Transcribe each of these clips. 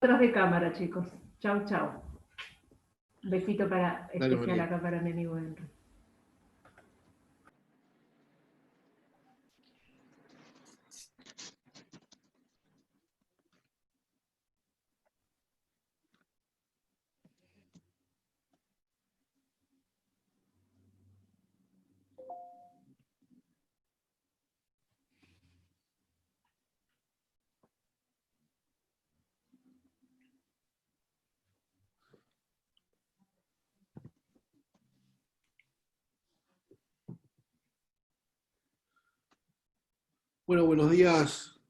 Atrás de cámara, chicos. Chau, chau. Besito Dale, especial María. acá para mi amigo Henry. Bueno, buenos días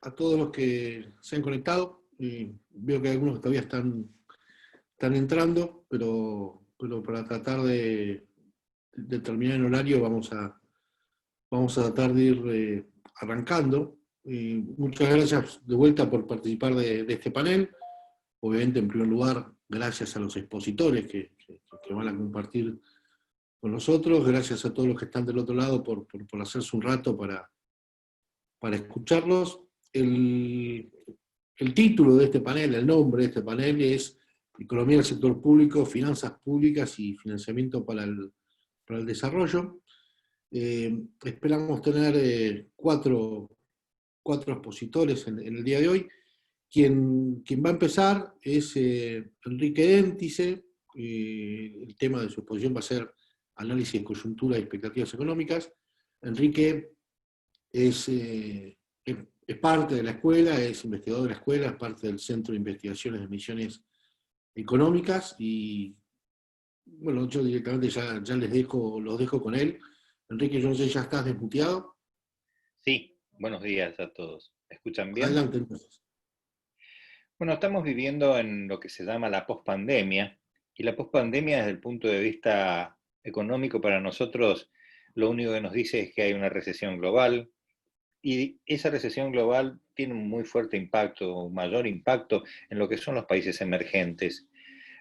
a todos los que se han conectado. Veo que hay algunos que todavía están entrando, pero para tratar de terminar en horario vamos a tratar de ir arrancando. Muchas gracias de vuelta por participar de este panel. Obviamente, en primer lugar, gracias a los expositores que van a compartir con nosotros. Gracias a todos los que están del otro lado por hacerse un rato para escucharlos. El título de este panel, el nombre de este panel es Economía del sector público, finanzas públicas y financiamiento para el desarrollo. Esperamos tener cuatro expositores en el día de hoy. Quien va a empezar es Enrique Entice. El tema de su exposición va a ser análisis de coyuntura y expectativas económicas. Enrique es parte de la escuela, es investigador de la escuela, es parte del Centro de Investigaciones de Misiones Económicas y, bueno, yo directamente ya los dejo con él. Enrique, yo no sé, ¿ya estás desmuteado? Sí, buenos días a todos. ¿Me escuchan bien? Adelante, entonces. Bueno, estamos viviendo en lo que se llama la pospandemia, y la pospandemia desde el punto de vista económico para nosotros lo único que nos dice es que hay una recesión global, y esa recesión global tiene un muy fuerte impacto, un mayor impacto en lo que son los países emergentes.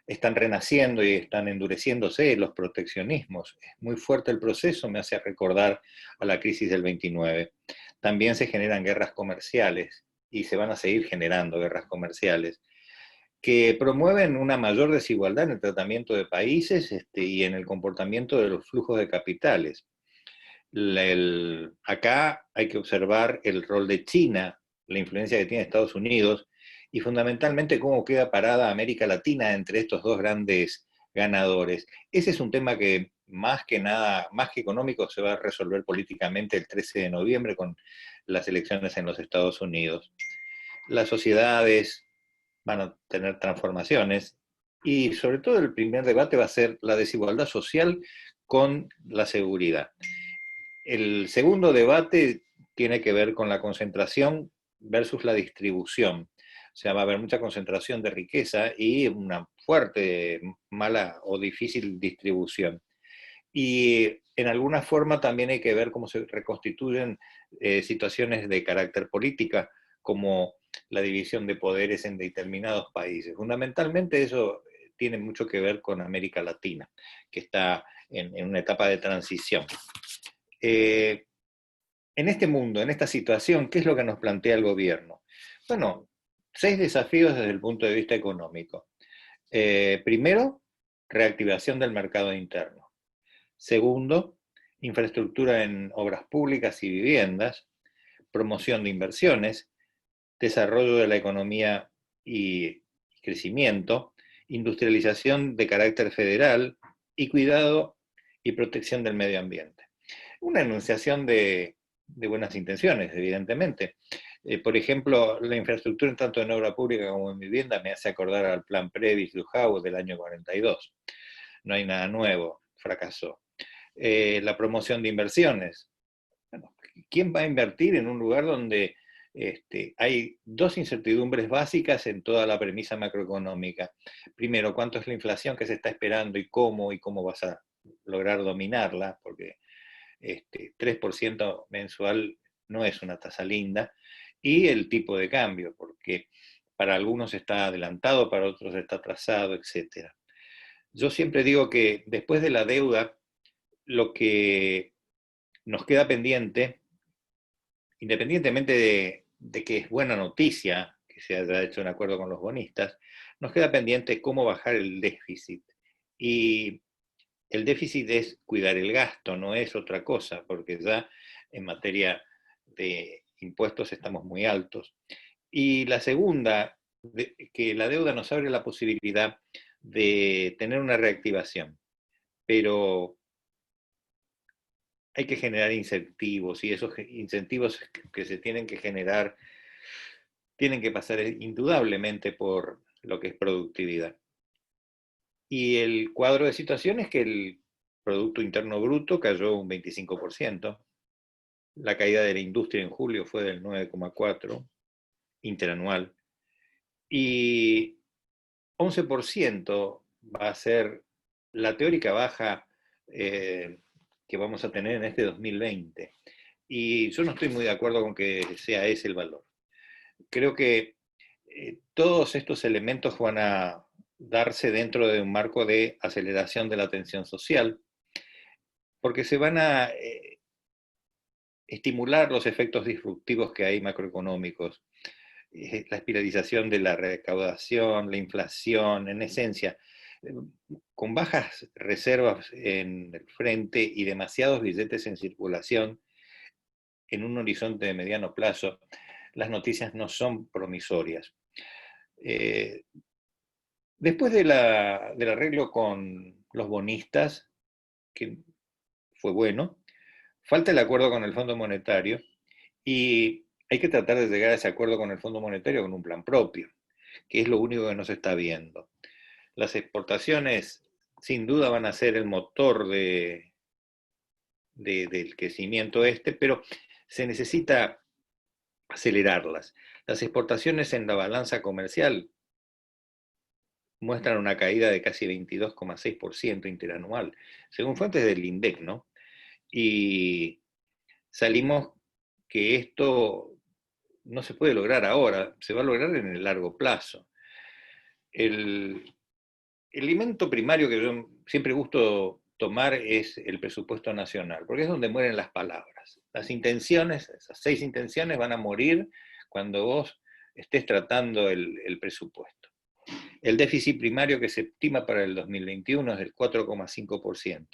Están renaciendo y están endureciéndose los proteccionismos. Es muy fuerte el proceso, me hace recordar a la crisis del 29. También se generan guerras comerciales y se van a seguir generando guerras comerciales que promueven una mayor desigualdad en el tratamiento de países y en el comportamiento de los flujos de capitales. Acá hay que observar el rol de China, la influencia que tiene Estados Unidos y fundamentalmente cómo queda parada América Latina entre estos dos grandes ganadores. Ese es un tema que más que nada, más que económico, se va a resolver políticamente el 13 de noviembre con las elecciones en los Estados Unidos. Las sociedades van a tener transformaciones y sobre todo el primer debate va a ser la desigualdad social con la seguridad. El segundo debate tiene que ver con la concentración versus la distribución. O sea, va a haber mucha concentración de riqueza y una fuerte, mala o difícil distribución. Y en alguna forma también hay que ver cómo se reconstituyen situaciones de carácter política, como la división de poderes en determinados países. Fundamentalmente eso tiene mucho que ver con América Latina, que está en una etapa de transición. En este mundo, en esta situación, ¿qué es lo que nos plantea el gobierno? Bueno, 6 desafíos desde el punto de vista económico. Primero, reactivación del mercado interno. Segundo, infraestructura en obras públicas y viviendas, promoción de inversiones, desarrollo de la economía y crecimiento, industrialización de carácter federal y cuidado y protección del medio ambiente. Una enunciación de buenas intenciones, evidentemente. Por ejemplo, la infraestructura tanto en obra pública como en vivienda me hace acordar al plan Previs-Lujau del año 42. No hay nada nuevo, fracasó. La promoción de inversiones. Bueno, ¿quién va a invertir en un lugar donde hay dos incertidumbres básicas en toda la premisa macroeconómica? Primero, ¿cuánto es la inflación que se está esperando y cómo vas a lograr dominarla? Porque 3% mensual no es una tasa linda, y el tipo de cambio, porque para algunos está adelantado, para otros está atrasado, etc. Yo siempre digo que después de la deuda, lo que nos queda pendiente, independientemente de que es buena noticia que se haya hecho un acuerdo con los bonistas, nos queda pendiente cómo bajar el déficit. Y el déficit es cuidar el gasto, no es otra cosa, porque ya en materia de impuestos estamos muy altos. Y la segunda, que la deuda nos abre la posibilidad de tener una reactivación, pero hay que generar incentivos y esos incentivos que se tienen que generar tienen que pasar indudablemente por lo que es productividad. Y el cuadro de situación es que el Producto Interno Bruto cayó un 25%, la caída de la industria en julio fue del 9,4% interanual, y 11% va a ser la teórica baja que vamos a tener en este 2020. Y yo no estoy muy de acuerdo con que sea ese el valor. Creo que todos estos elementos van a darse dentro de un marco de aceleración de la tensión social, porque se van a estimular los efectos disruptivos que hay macroeconómicos, la espiralización de la recaudación, la inflación, en esencia, con bajas reservas en el frente y demasiados billetes en circulación en un horizonte de mediano plazo, las noticias no son promisorias. Después del arreglo con los bonistas, que fue bueno, falta el acuerdo con el Fondo Monetario y hay que tratar de llegar a ese acuerdo con el Fondo Monetario con un plan propio, que es lo único que no se está viendo. Las exportaciones sin duda van a ser el motor del crecimiento pero se necesita acelerarlas. Las exportaciones en la balanza comercial muestran una caída de casi 22,6% interanual, según fuentes del INDEC, ¿no? Y salimos que esto no se puede lograr ahora, se va a lograr en el largo plazo. El elemento primario que yo siempre gusto tomar es el presupuesto nacional, porque es donde mueren las palabras. Las intenciones, esas 6 intenciones van a morir cuando vos estés tratando el presupuesto. El déficit primario que se estima para el 2021 es del 4,5%.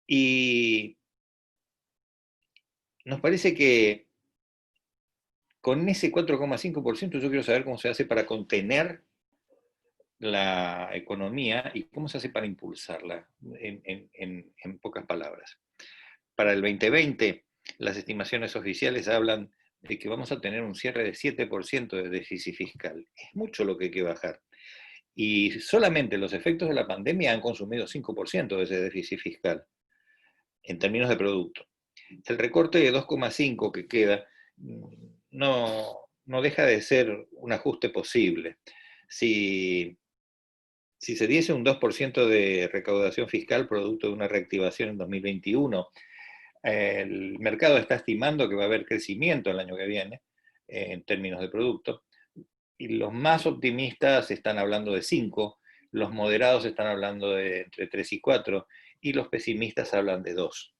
Y nos parece que con ese 4,5% yo quiero saber cómo se hace para contener la economía y cómo se hace para impulsarla, en pocas palabras. Para el 2020, las estimaciones oficiales hablan de que vamos a tener un cierre de 7% de déficit fiscal. Es mucho lo que hay que bajar. Y solamente los efectos de la pandemia han consumido 5% de ese déficit fiscal, en términos de producto. El recorte de 2,5 que queda no deja de ser un ajuste posible. Si se diese un 2% de recaudación fiscal producto de una reactivación en 2021, el mercado está estimando que va a haber crecimiento el año que viene en términos de producto, y los más optimistas están hablando de 5, los moderados están hablando de entre 3 y 4, y los pesimistas hablan de 2.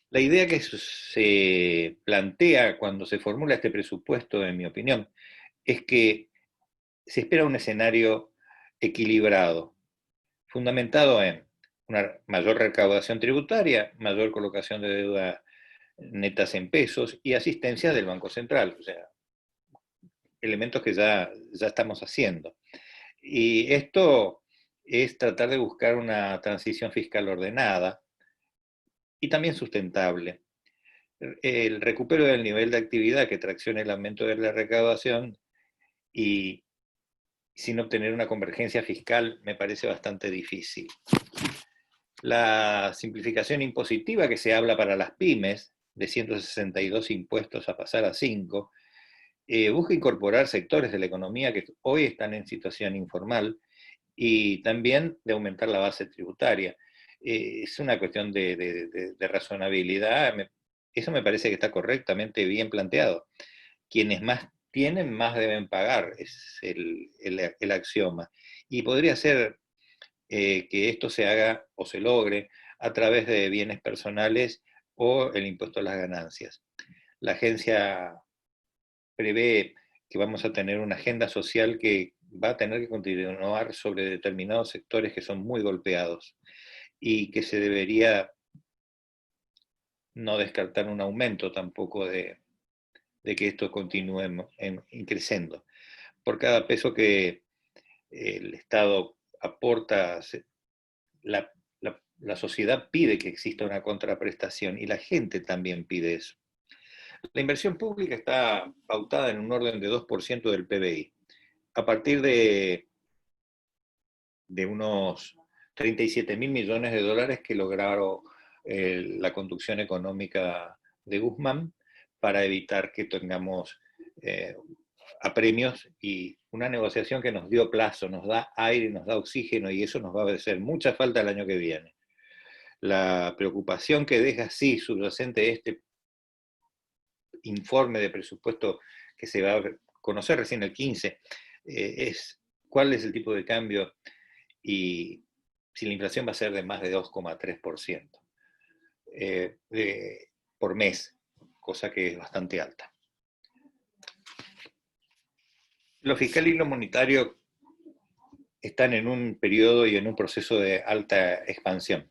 La idea que se plantea cuando se formula este presupuesto, en mi opinión, es que se espera un escenario equilibrado, fundamentado en una mayor recaudación tributaria, mayor colocación de deuda netas en pesos y asistencia del Banco Central, o sea, elementos que ya estamos haciendo. Y esto es tratar de buscar una transición fiscal ordenada y también sustentable. El recupero del nivel de actividad que traccione el aumento de la recaudación y sin obtener una convergencia fiscal me parece bastante difícil. La simplificación impositiva que se habla para las pymes, de 162 impuestos a pasar a 5, busca incorporar sectores de la economía que hoy están en situación informal y también de aumentar la base tributaria. Es una cuestión de razonabilidad. Eso me parece que está correctamente bien planteado. Quienes más tienen, más deben pagar, es el axioma. Y podría ser que esto se haga o se logre a través de bienes personales o el impuesto a las ganancias. La agencia prevé que vamos a tener una agenda social que va a tener que continuar sobre determinados sectores que son muy golpeados y que se debería no descartar un aumento tampoco de que esto continúe creciendo. Por cada peso que el Estado aporta, la sociedad pide que exista una contraprestación y la gente también pide eso. La inversión pública está pautada en un orden de 2% del PBI. A partir de unos 37.000 millones de dólares que lograron la conducción económica de Guzmán para evitar que tengamos apremios y una negociación que nos dio plazo, nos da aire, nos da oxígeno y eso nos va a hacer mucha falta el año que viene. La preocupación que deja así subyacente este informe de presupuesto que se va a conocer recién el 15 es cuál es el tipo de cambio y si la inflación va a ser de más de 2,3% por mes, cosa que es bastante alta. Lo fiscal y lo monetario están en un periodo y en un proceso de alta expansión.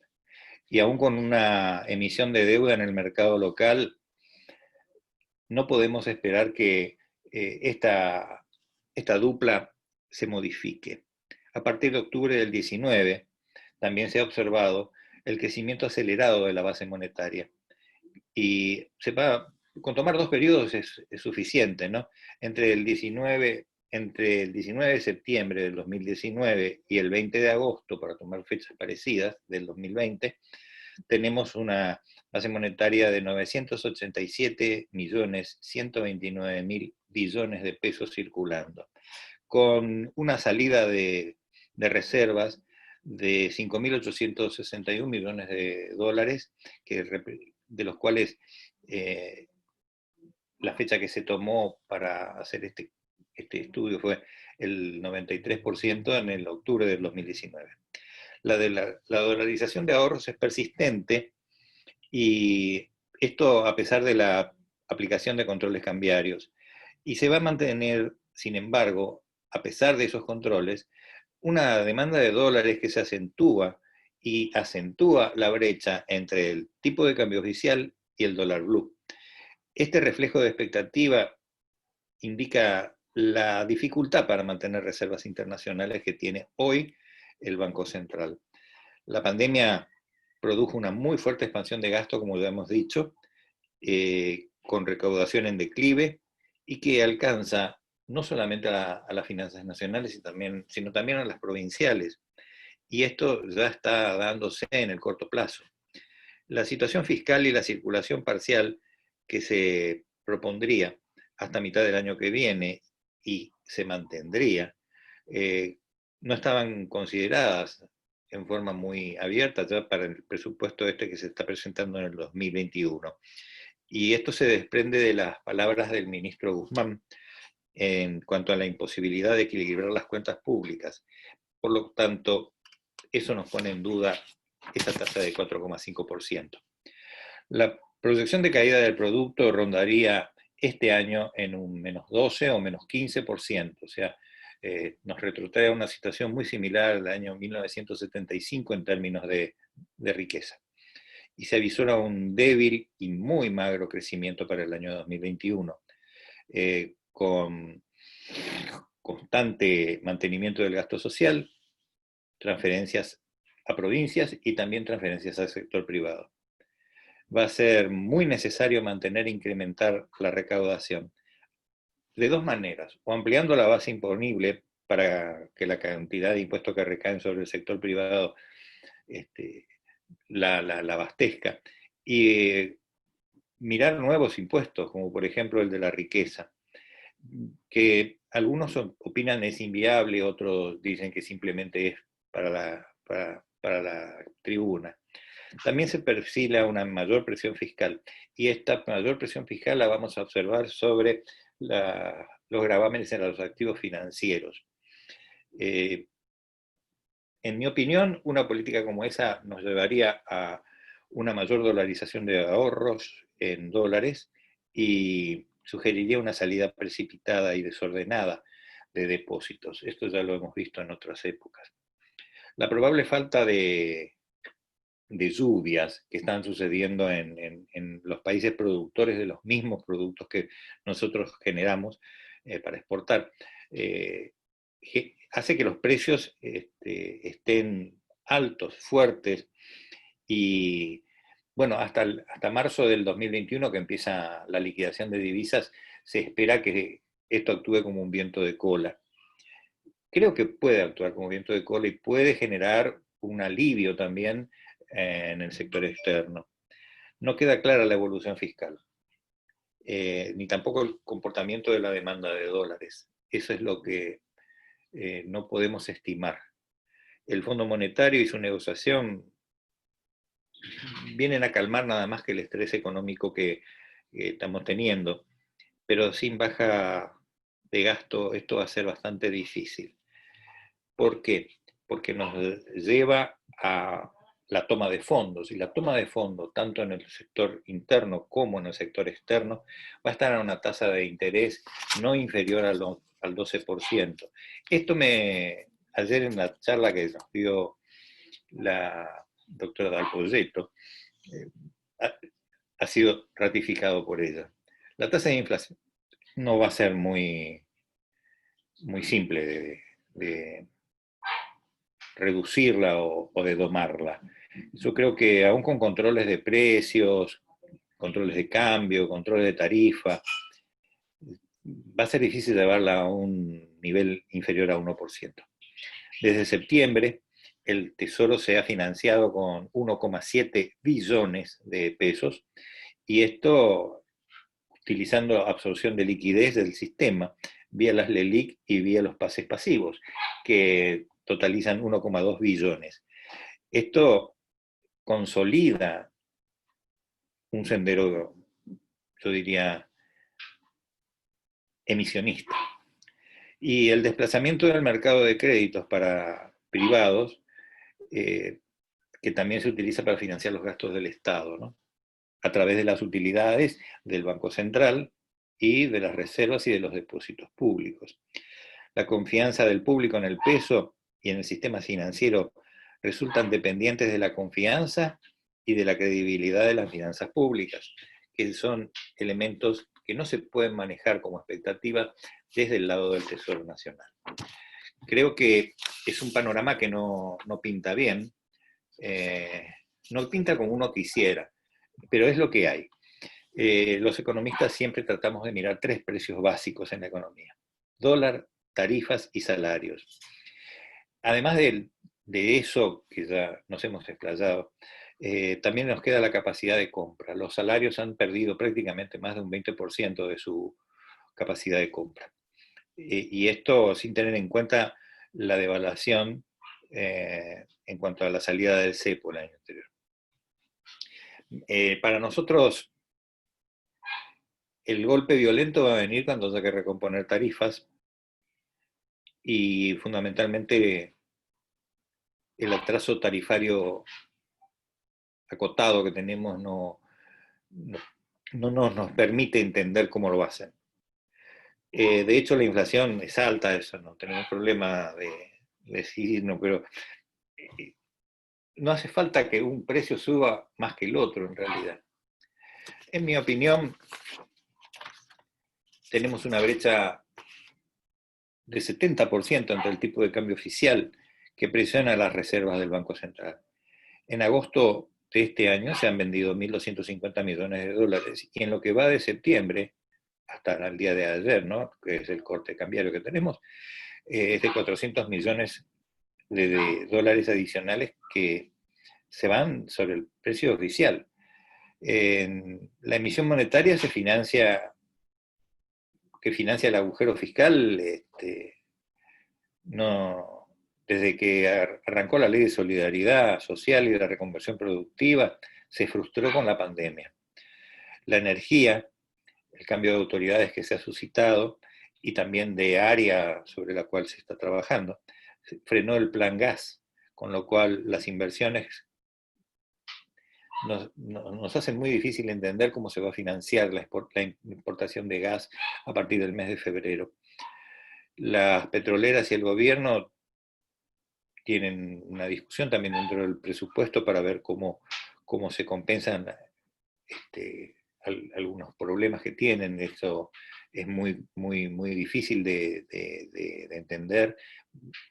Y aún con una emisión de deuda en el mercado local, no podemos esperar que esta dupla se modifique. A partir de octubre del 19, también se ha observado el crecimiento acelerado de la base monetaria. Y con tomar 2 periodos es suficiente, ¿no? Entre el 19 de septiembre del 2019 y el 20 de agosto, para tomar fechas parecidas, del 2020, tenemos una base monetaria de 987.129.000 billones de pesos circulando, con una salida de reservas de 5.861 millones de dólares, de los cuales la fecha que se tomó para hacer este estudio fue el 93% en el octubre del 2019. La dolarización de ahorros es persistente y esto a pesar de la aplicación de controles cambiarios. Y se va a mantener, sin embargo, a pesar de esos controles, una demanda de dólares que se acentúa y acentúa la brecha entre el tipo de cambio oficial y el dólar blue. Este reflejo de expectativa indica la dificultad para mantener reservas internacionales que tiene hoy el Banco Central. La pandemia produjo una muy fuerte expansión de gasto, como ya hemos dicho, con recaudación en declive y que alcanza no solamente a las finanzas nacionales, sino también a las provinciales. Y esto ya está dándose en el corto plazo. La situación fiscal y la circulación parcial que se propondría hasta mitad del año que viene y se mantendría, no estaban consideradas en forma muy abierta ya para el presupuesto que se está presentando en el 2021. Y esto se desprende de las palabras del ministro Guzmán en cuanto a la imposibilidad de equilibrar las cuentas públicas. Por lo tanto, eso nos pone en duda esa tasa de 4,5%. La proyección de caída del producto rondaría este año en un menos 12 o menos 15%, o sea, nos retrotrae a una situación muy similar al año 1975 en términos de riqueza. Y se avisora un débil y muy magro crecimiento para el año 2021, con constante mantenimiento del gasto social, transferencias a provincias y también transferencias al sector privado. Va a ser muy necesario mantener e incrementar la recaudación de 2 maneras, o ampliando la base imponible para que la cantidad de impuestos que recaen sobre el sector privado la abastezca, y mirar nuevos impuestos, como por ejemplo el de la riqueza, que algunos opinan es inviable, otros dicen que simplemente es para la tribuna. También se perfila una mayor presión fiscal, y esta mayor presión fiscal la vamos a observar sobre los gravámenes en los activos financieros. En mi opinión, una política como esa nos llevaría a una mayor dolarización de ahorros en dólares y sugeriría una salida precipitada y desordenada de depósitos. Esto ya lo hemos visto en otras épocas. La probable falta de lluvias que están sucediendo en los países productores de los mismos productos que nosotros generamos para exportar, hace que los precios estén altos, fuertes, y bueno, hasta marzo del 2021, que empieza la liquidación de divisas, se espera que esto actúe como un viento de cola. Creo que puede actuar como viento de cola y puede generar un alivio también en el sector externo. No queda clara la evolución fiscal, ni tampoco el comportamiento de la demanda de dólares. Eso es lo que no podemos estimar. El Fondo Monetario y su negociación vienen a calmar nada más que el estrés económico que estamos teniendo, pero sin baja de gasto esto va a ser bastante difícil. ¿Por qué? Porque nos lleva a la toma de fondos, y la toma de fondos, tanto en el sector interno como en el sector externo, va a estar a una tasa de interés no inferior al 12%. Ayer en la charla que nos dio la doctora Dalpolletto, ha sido ratificado por ella. La tasa de inflación no va a ser muy simple de reducirla o de domarla. Yo creo que aún con controles de precios, controles de cambio, controles de tarifa, va a ser difícil llevarla a un nivel inferior a 1%. Desde septiembre, el Tesoro se ha financiado con 1,7 billones de pesos, y esto utilizando absorción de liquidez del sistema, vía las LELIQ y vía los pases pasivos, que totalizan 1,2 billones. Esto consolida un sendero, yo diría, emisionista. Y el desplazamiento del mercado de créditos para privados, que también se utiliza para financiar los gastos del Estado, ¿no? A través de las utilidades del Banco Central y de las reservas y de los depósitos públicos. La confianza del público en el peso y en el sistema financiero resultan dependientes de la confianza y de la credibilidad de las finanzas públicas, que son elementos que no se pueden manejar como expectativa desde el lado del Tesoro Nacional. Creo que es un panorama que no pinta bien, no pinta como uno quisiera, pero es lo que hay. Los economistas siempre tratamos de mirar tres precios básicos en la economía: dólar, tarifas y salarios. Además de eso, que ya nos hemos explayado, también nos queda la capacidad de compra. Los salarios han perdido prácticamente más de un 20% de su capacidad de compra. Y esto sin tener en cuenta la devaluación en cuanto a la salida del cepo el año anterior. Para nosotros, el golpe violento va a venir cuando haya que recomponer tarifas, y fundamentalmente el atraso tarifario acotado que tenemos no nos permite entender cómo lo va a hacer. De hecho, la inflación es alta, eso no tenemos problema de decidirnos, pero no hace falta que un precio suba más que el otro, en realidad. En mi opinión, tenemos una brecha de 70% entre el tipo de cambio oficial que presiona las reservas del Banco Central. En agosto de este año se han vendido 1.250 millones de dólares, y en lo que va de septiembre, hasta el día de ayer, ¿no?, que es el corte cambiario que tenemos, es de 400 millones de dólares adicionales que se van sobre el precio oficial. La emisión monetaria que financia el agujero fiscal, desde que arrancó la ley de solidaridad social y de la reconversión productiva, se frustró con la pandemia. La energía, el cambio de autoridades que se ha suscitado y también de área sobre la cual se está trabajando, frenó el plan gas, con lo cual las inversiones nos hace muy difícil entender cómo se va a financiar la importación de gas a partir del mes de febrero. Las petroleras y el gobierno tienen una discusión también dentro del presupuesto para ver cómo se compensan algunos problemas que tienen. Eso es muy difícil de entender.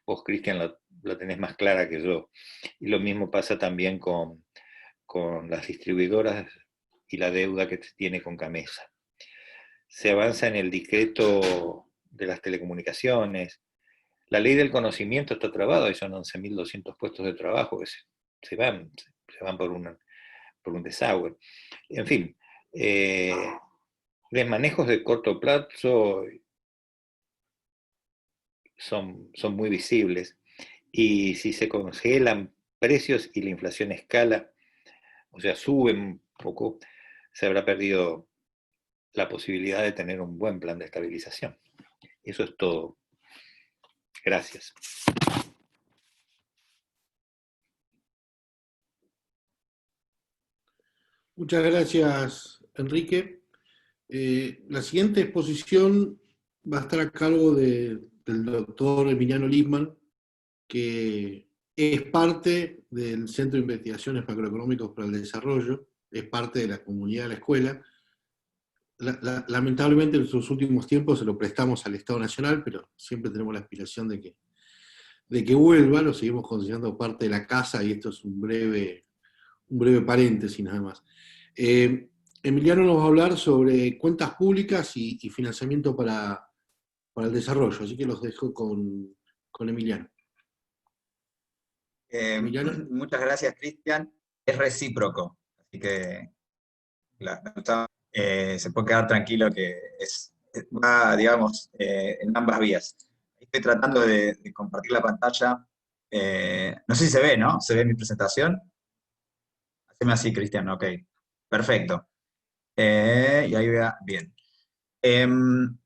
Vos, Cristian, la tenés más clara que yo. Y lo mismo pasa también con las distribuidoras y la deuda que se tiene con Camesa. Se avanza en el decreto de las telecomunicaciones. La ley del conocimiento está trabada y son 11.200 puestos de trabajo que se van por un desagüe. En fin, desmanejos de corto plazo son muy visibles, y si se congelan precios y la inflación escala, o sea, sube un poco, se habrá perdido la posibilidad de tener un buen plan de estabilización. Eso es todo. Gracias. Muchas gracias, Enrique. La siguiente exposición va a estar a cargo del doctor Emiliano Lipman, que es parte del Centro de Investigaciones Macroeconómicas para el Desarrollo, es parte de la comunidad de la escuela. Lamentablemente en estos últimos tiempos se lo prestamos al Estado Nacional, pero siempre tenemos la aspiración de que vuelva, lo seguimos considerando parte de la casa, y esto es un breve paréntesis nada más. Emiliano nos va a hablar sobre cuentas públicas y financiamiento para el desarrollo, así que los dejo con Emiliano. Emiliano. Muchas gracias, Cristian. Es recíproco, así que se puede quedar tranquilo que va, digamos, en ambas vías. Estoy tratando de compartir la pantalla. No sé si se ve, ¿no? ¿Se ve mi presentación? Haceme así, Cristian, ok. Perfecto. Y ahí vea, bien. El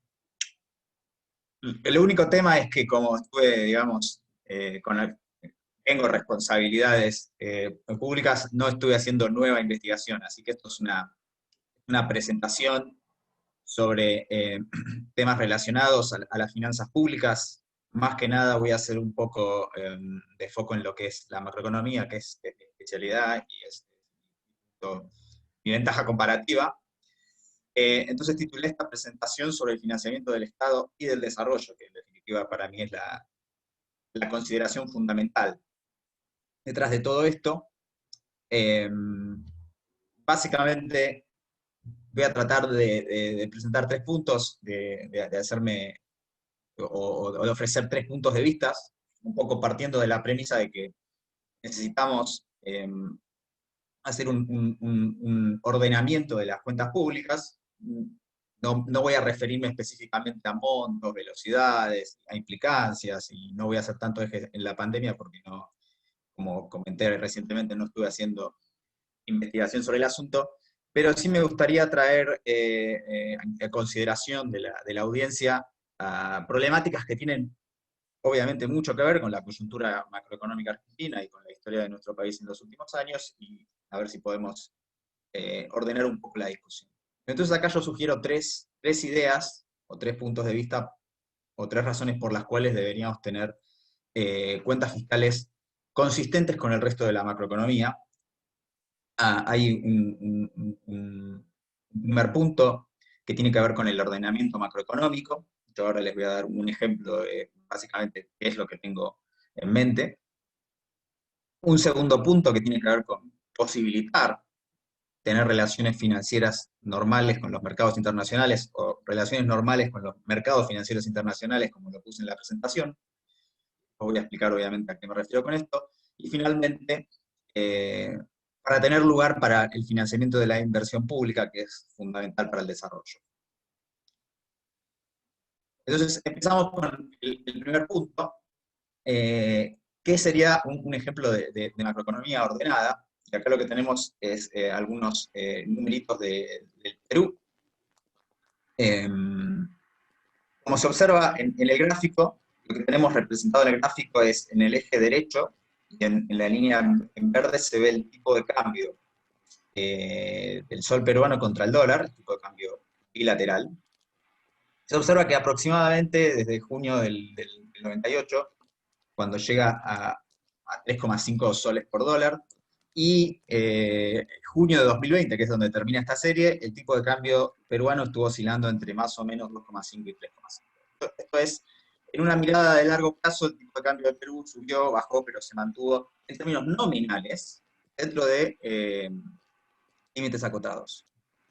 único tema es que como estuve, digamos, tengo responsabilidades públicas, no estuve haciendo nueva investigación, así que esto es una presentación sobre temas relacionados a las finanzas públicas. Más que nada voy a hacer un poco de foco en lo que es la macroeconomía, que es mi especialidad y es mi ventaja comparativa. Entonces titulé esta presentación sobre el financiamiento del Estado y del desarrollo, que en definitiva para mí es la consideración fundamental. Detrás de todo esto, básicamente voy a tratar de presentar 3 puntos, de hacerme, o de ofrecer 3 puntos de vista, un poco partiendo de la premisa de que necesitamos hacer un ordenamiento de las cuentas públicas. No voy a referirme específicamente a montos, velocidades, a implicancias, y no voy a hacer tanto eje en la pandemia porque no, como comenté recientemente, no estuve haciendo investigación sobre el asunto, pero sí me gustaría traer a consideración de la audiencia problemáticas que tienen obviamente mucho que ver con la coyuntura macroeconómica argentina y con la historia de nuestro país en los últimos años, y a ver si podemos ordenar un poco la discusión. Entonces acá yo sugiero tres ideas, o 3 puntos de vista, o 3 razones por las cuales deberíamos tener cuentas fiscales consistentes con el resto de la macroeconomía. Hay un primer punto que tiene que ver con el ordenamiento macroeconómico. Yo ahora les voy a dar un ejemplo de básicamente qué es lo que tengo en mente. Un segundo punto que tiene que ver con posibilitar tener relaciones financieras normales con los mercados internacionales, o relaciones normales con los mercados financieros internacionales, como lo puse en la presentación. Os voy a explicar obviamente a qué me refiero con esto. Y finalmente, para tener lugar para el financiamiento de la inversión pública, que es fundamental para el desarrollo. Entonces, empezamos con el primer punto, que sería un ejemplo de macroeconomía ordenada. Y acá lo que tenemos es algunos numeritos del Perú. Como se observa en el gráfico, lo que tenemos representado en el gráfico es en el eje derecho, y en la línea en verde se ve el tipo de cambio del sol peruano contra el dólar, el tipo de cambio bilateral, se observa que aproximadamente desde junio del 98, cuando llega a 3,5 soles por dólar, y junio de 2020, que es donde termina esta serie, el tipo de cambio peruano estuvo oscilando entre más o menos 2,5 y 3,5. Esto es, en una mirada de largo plazo, el tipo de cambio de Perú subió, bajó, pero se mantuvo en términos nominales dentro de límites acotados.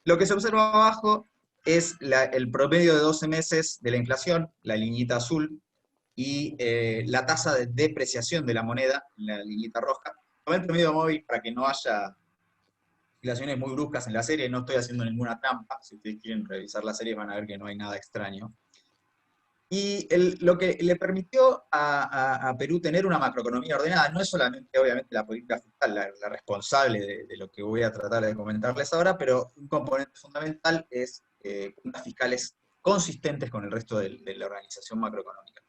Lo que se observa abajo es el promedio de 12 meses de la inflación, la liñita azul, y la tasa de depreciación de la moneda, la liñita roja. Tomé el promedio móvil para que no haya oscilaciones muy bruscas en la serie, no estoy haciendo ninguna trampa, si ustedes quieren revisar la serie van a ver que no hay nada extraño. Y lo que le permitió a Perú tener una macroeconomía ordenada no es solamente, obviamente, la política fiscal, la responsable de lo que voy a tratar de comentarles ahora, pero un componente fundamental es cuentas fiscales consistentes con el resto de la organización macroeconómica.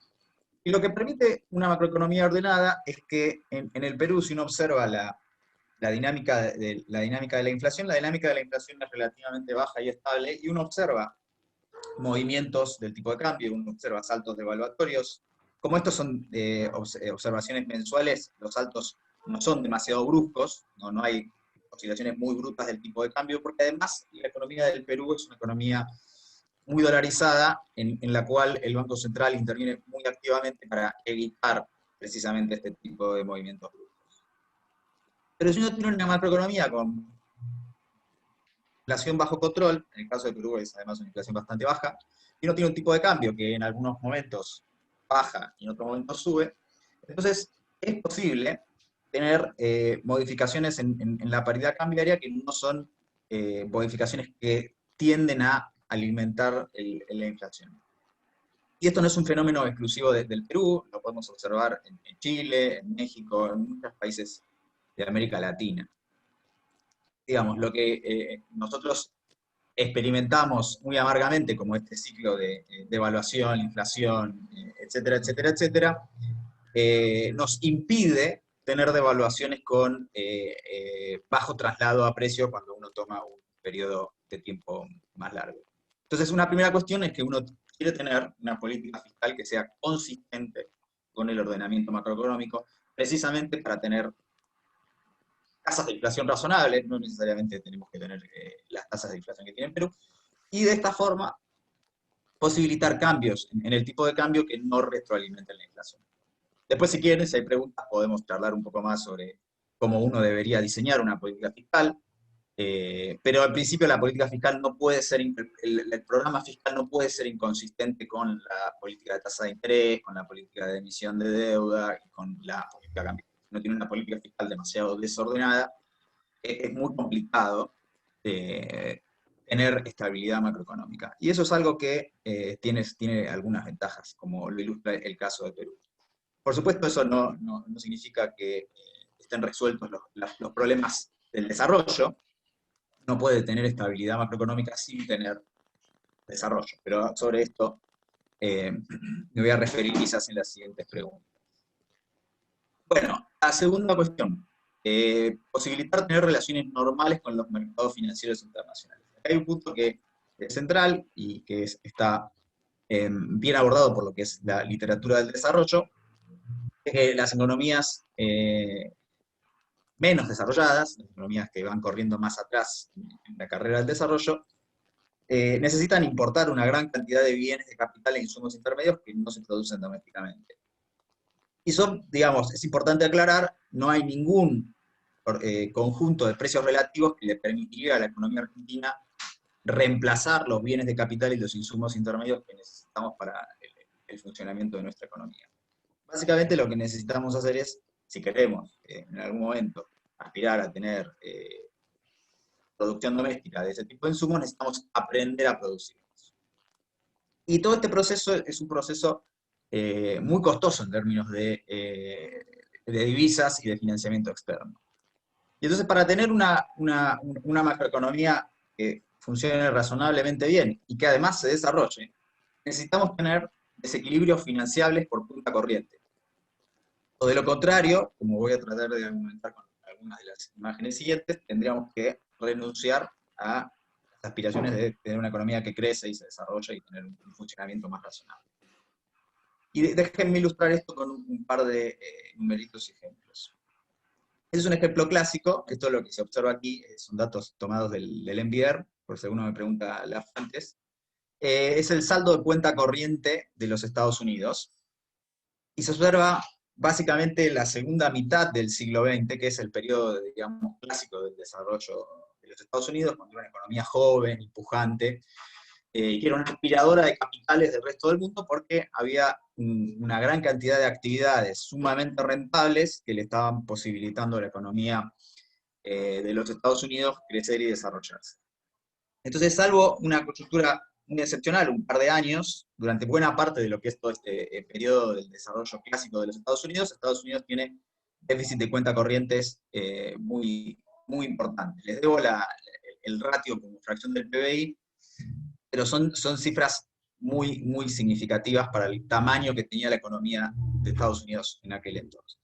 Y lo que permite una macroeconomía ordenada es que en el Perú, si uno observa la dinámica de la inflación, la dinámica de la inflación es relativamente baja y estable, y uno observa movimientos del tipo de cambio, uno observa saltos devaluatorios. Como estos son observaciones mensuales, los saltos no son demasiado bruscos, no hay oscilaciones muy brutas del tipo de cambio, porque además la economía del Perú es una economía muy dolarizada, en la cual el Banco Central interviene muy activamente para evitar precisamente este tipo de movimientos bruscos. Pero si uno tiene una macroeconomía con inflación bajo control, en el caso de Perú es además una inflación bastante baja, y uno tiene un tipo de cambio que en algunos momentos baja y en otros momentos sube, entonces es posible tener modificaciones en la paridad cambiaria que no son modificaciones que tienden a alimentar la inflación. Y esto no es un fenómeno exclusivo del Perú, lo podemos observar en Chile, en México, en muchos países de América Latina. Digamos, lo que nosotros experimentamos muy amargamente, como este ciclo de devaluación, inflación, etcétera, etcétera, etcétera, nos impide tener devaluaciones con bajo traslado a precio cuando uno toma un periodo de tiempo más largo. Entonces, una primera cuestión es que uno quiere tener una política fiscal que sea consistente con el ordenamiento macroeconómico, precisamente para tener tasas de inflación razonables, no necesariamente tenemos que tener las tasas de inflación que tiene Perú, y de esta forma posibilitar cambios en el tipo de cambio que no retroalimenten la inflación. Después, si quieren, si hay preguntas, podemos charlar un poco más sobre cómo uno debería diseñar una política fiscal, pero al principio la política fiscal no puede ser, el programa fiscal no puede ser inconsistente con la política de tasa de interés, con la política de emisión de deuda, y con la política cambiaria. Si uno tiene una política fiscal demasiado desordenada, es muy complicado tener estabilidad macroeconómica. Y eso es algo que tiene algunas ventajas, como lo ilustra el caso de Perú. Por supuesto, eso no significa que estén resueltos los problemas del desarrollo. No puede tener estabilidad macroeconómica sin tener desarrollo. Pero sobre esto me voy a referir quizás en las siguientes preguntas. Bueno, la segunda cuestión. Posibilitar tener relaciones normales con los mercados financieros internacionales. Hay un punto que es central y que está bien abordado por lo que es la literatura del desarrollo, es que las economías menos desarrolladas, las economías que van corriendo más atrás en la carrera del desarrollo, necesitan importar una gran cantidad de bienes de capital e insumos intermedios que no se producen domésticamente. Y son, digamos, es importante aclarar, no hay ningún conjunto de precios relativos que le permitiría a la economía argentina reemplazar los bienes de capital y los insumos intermedios que necesitamos para el funcionamiento de nuestra economía. Básicamente lo que necesitamos hacer es, si queremos en algún momento aspirar a tener producción doméstica de ese tipo de insumos, necesitamos aprender a producirlos. Y todo este proceso es un proceso muy costoso en términos de divisas y de financiamiento externo. Y entonces, para tener una macroeconomía que funcione razonablemente bien y que además se desarrolle, necesitamos tener desequilibrios financiables por cuenta corriente. O de lo contrario, como voy a tratar de argumentar con algunas de las imágenes siguientes, tendríamos que renunciar a las aspiraciones de tener una economía que crece y se desarrolla y tener un funcionamiento más razonable. Y déjenme ilustrar esto con un par de numeritos y ejemplos. Este es un ejemplo clásico, esto es lo que se observa aquí, son datos tomados del NBR, por si alguno me pregunta las fuentes. Es el saldo de cuenta corriente de los Estados Unidos, y se observa básicamente la segunda mitad del siglo XX, que es el periodo, digamos, clásico del desarrollo de los Estados Unidos, cuando era una economía joven, pujante, que era una aspiradora de capitales del resto del mundo, porque había una gran cantidad de actividades sumamente rentables que le estaban posibilitando a la economía de los Estados Unidos crecer y desarrollarse. Entonces, salvo una coyuntura muy excepcional, un par de años, durante buena parte de lo que es todo este periodo del desarrollo clásico de los Estados Unidos tiene déficit de cuenta corrientes muy, muy importante. Les debo el ratio como fracción del PBI, pero son cifras muy, muy significativas para el tamaño que tenía la economía de Estados Unidos en aquel entonces.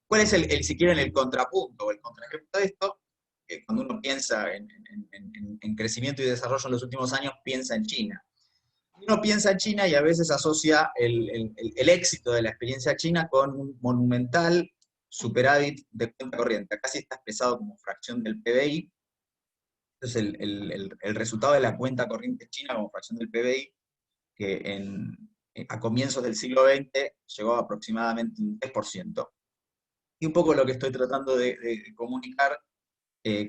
¿Cuál es si quieren, el contrapunto o el contraejemplo de esto? Cuando uno piensa en crecimiento y desarrollo en los últimos años, piensa en China. Uno piensa en China y a veces asocia el éxito de la experiencia china con un monumental superávit de cuenta corriente. Acá sí está expresado como fracción del PBI. Entonces el resultado de la cuenta corriente china como fracción del PBI, que a comienzos del siglo XX llegó a aproximadamente un 3%. Y un poco lo que estoy tratando de comunicar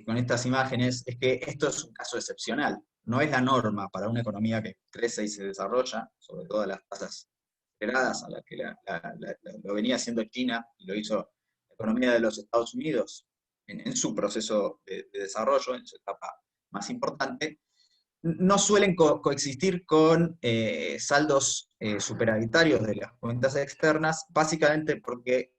con estas imágenes es que esto es un caso excepcional, no es la norma para una economía que crece y se desarrolla, sobre todo a las tasas aceleradas a las que lo venía haciendo China y lo hizo la economía de los Estados Unidos en su proceso de desarrollo, en su etapa más importante. No suelen coexistir con saldos superavitarios de las cuentas externas, básicamente porque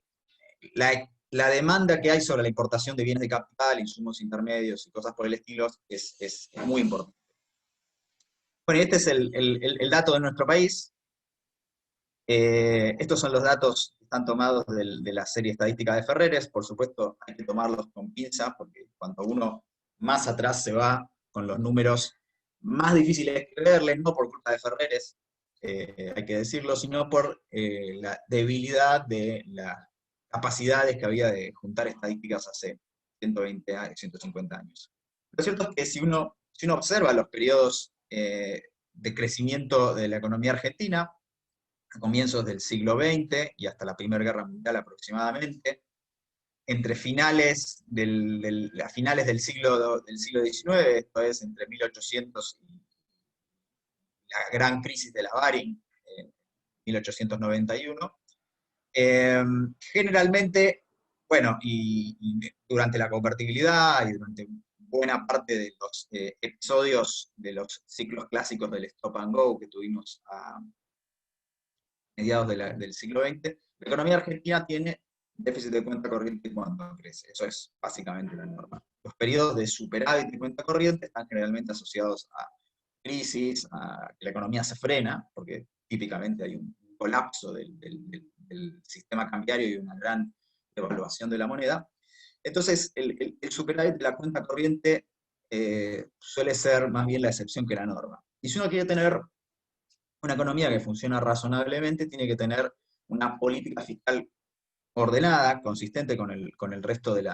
la demanda que hay sobre la importación de bienes de capital, insumos intermedios y cosas por el estilo es muy importante. Bueno, este es el dato de nuestro país. Estos son los datos que están tomados de la serie estadística de Ferreres. Por supuesto, hay que tomarlos con pinzas, porque cuando uno más atrás se va con los números más difíciles de creerles, no por culpa de Ferreres, hay que decirlo, sino por la debilidad de las capacidades que había de juntar estadísticas hace 120 años, 150 años. Lo cierto es que si uno observa los periodos de crecimiento de la economía argentina, a comienzos del siglo XX y hasta la Primera Guerra Mundial aproximadamente, entre finales del siglo XIX, esto es, entre 1800 y la gran crisis de la Baring, 1891, generalmente, bueno, y durante la convertibilidad y durante buena parte de los episodios de los ciclos clásicos del stop and go que tuvimos a mediados del siglo XX, la economía argentina tiene déficit de cuenta corriente cuando crece. Eso es básicamente la norma. Los periodos de superávit de cuenta corriente están generalmente asociados a crisis, a que la economía se frena, porque típicamente hay un colapso del sistema cambiario y una gran devaluación de la moneda. Entonces, el superávit de la cuenta corriente suele ser más bien la excepción que la norma. Y si uno quiere tener una economía que funciona razonablemente, tiene que tener una política fiscal ordenada, consistente con el resto del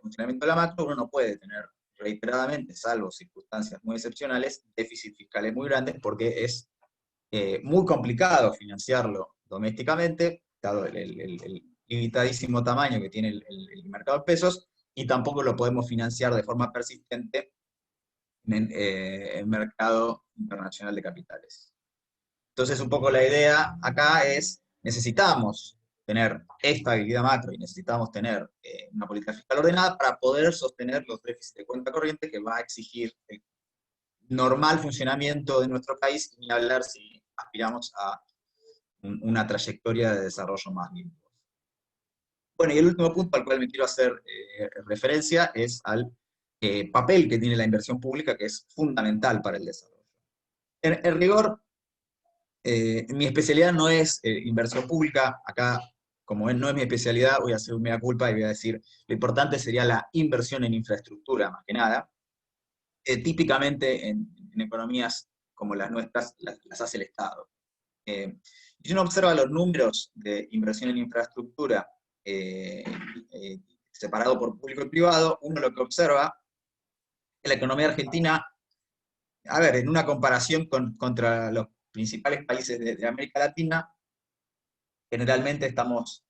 funcionamiento de la macro. Uno no puede tener reiteradamente, salvo circunstancias muy excepcionales, déficit fiscales muy grandes, porque es muy complicado financiarlo domésticamente, dado el limitadísimo tamaño que tiene el mercado de pesos, y tampoco lo podemos financiar de forma persistente en el mercado internacional de capitales. Entonces, un poco la idea acá es, necesitamos tener estabilidad macro y necesitamos tener una política fiscal ordenada para poder sostener los déficits de cuenta corriente que va a exigir el normal funcionamiento de nuestro país, ni hablar si aspiramos a una trayectoria de desarrollo más limpio. Bueno, y el último punto al cual me quiero hacer referencia es al papel que tiene la inversión pública, que es fundamental para el desarrollo. En rigor, mi especialidad no es inversión pública. Acá como no es mi especialidad, voy a hacer un mea culpa y voy a decir, lo importante sería la inversión en infraestructura, más que nada. Típicamente en economías como las nuestras, las hace el Estado. Si uno observa los números de inversión en infraestructura separado por público y privado, uno lo que observa es la economía argentina, a ver, en una comparación contra los principales países de América Latina, generalmente estamos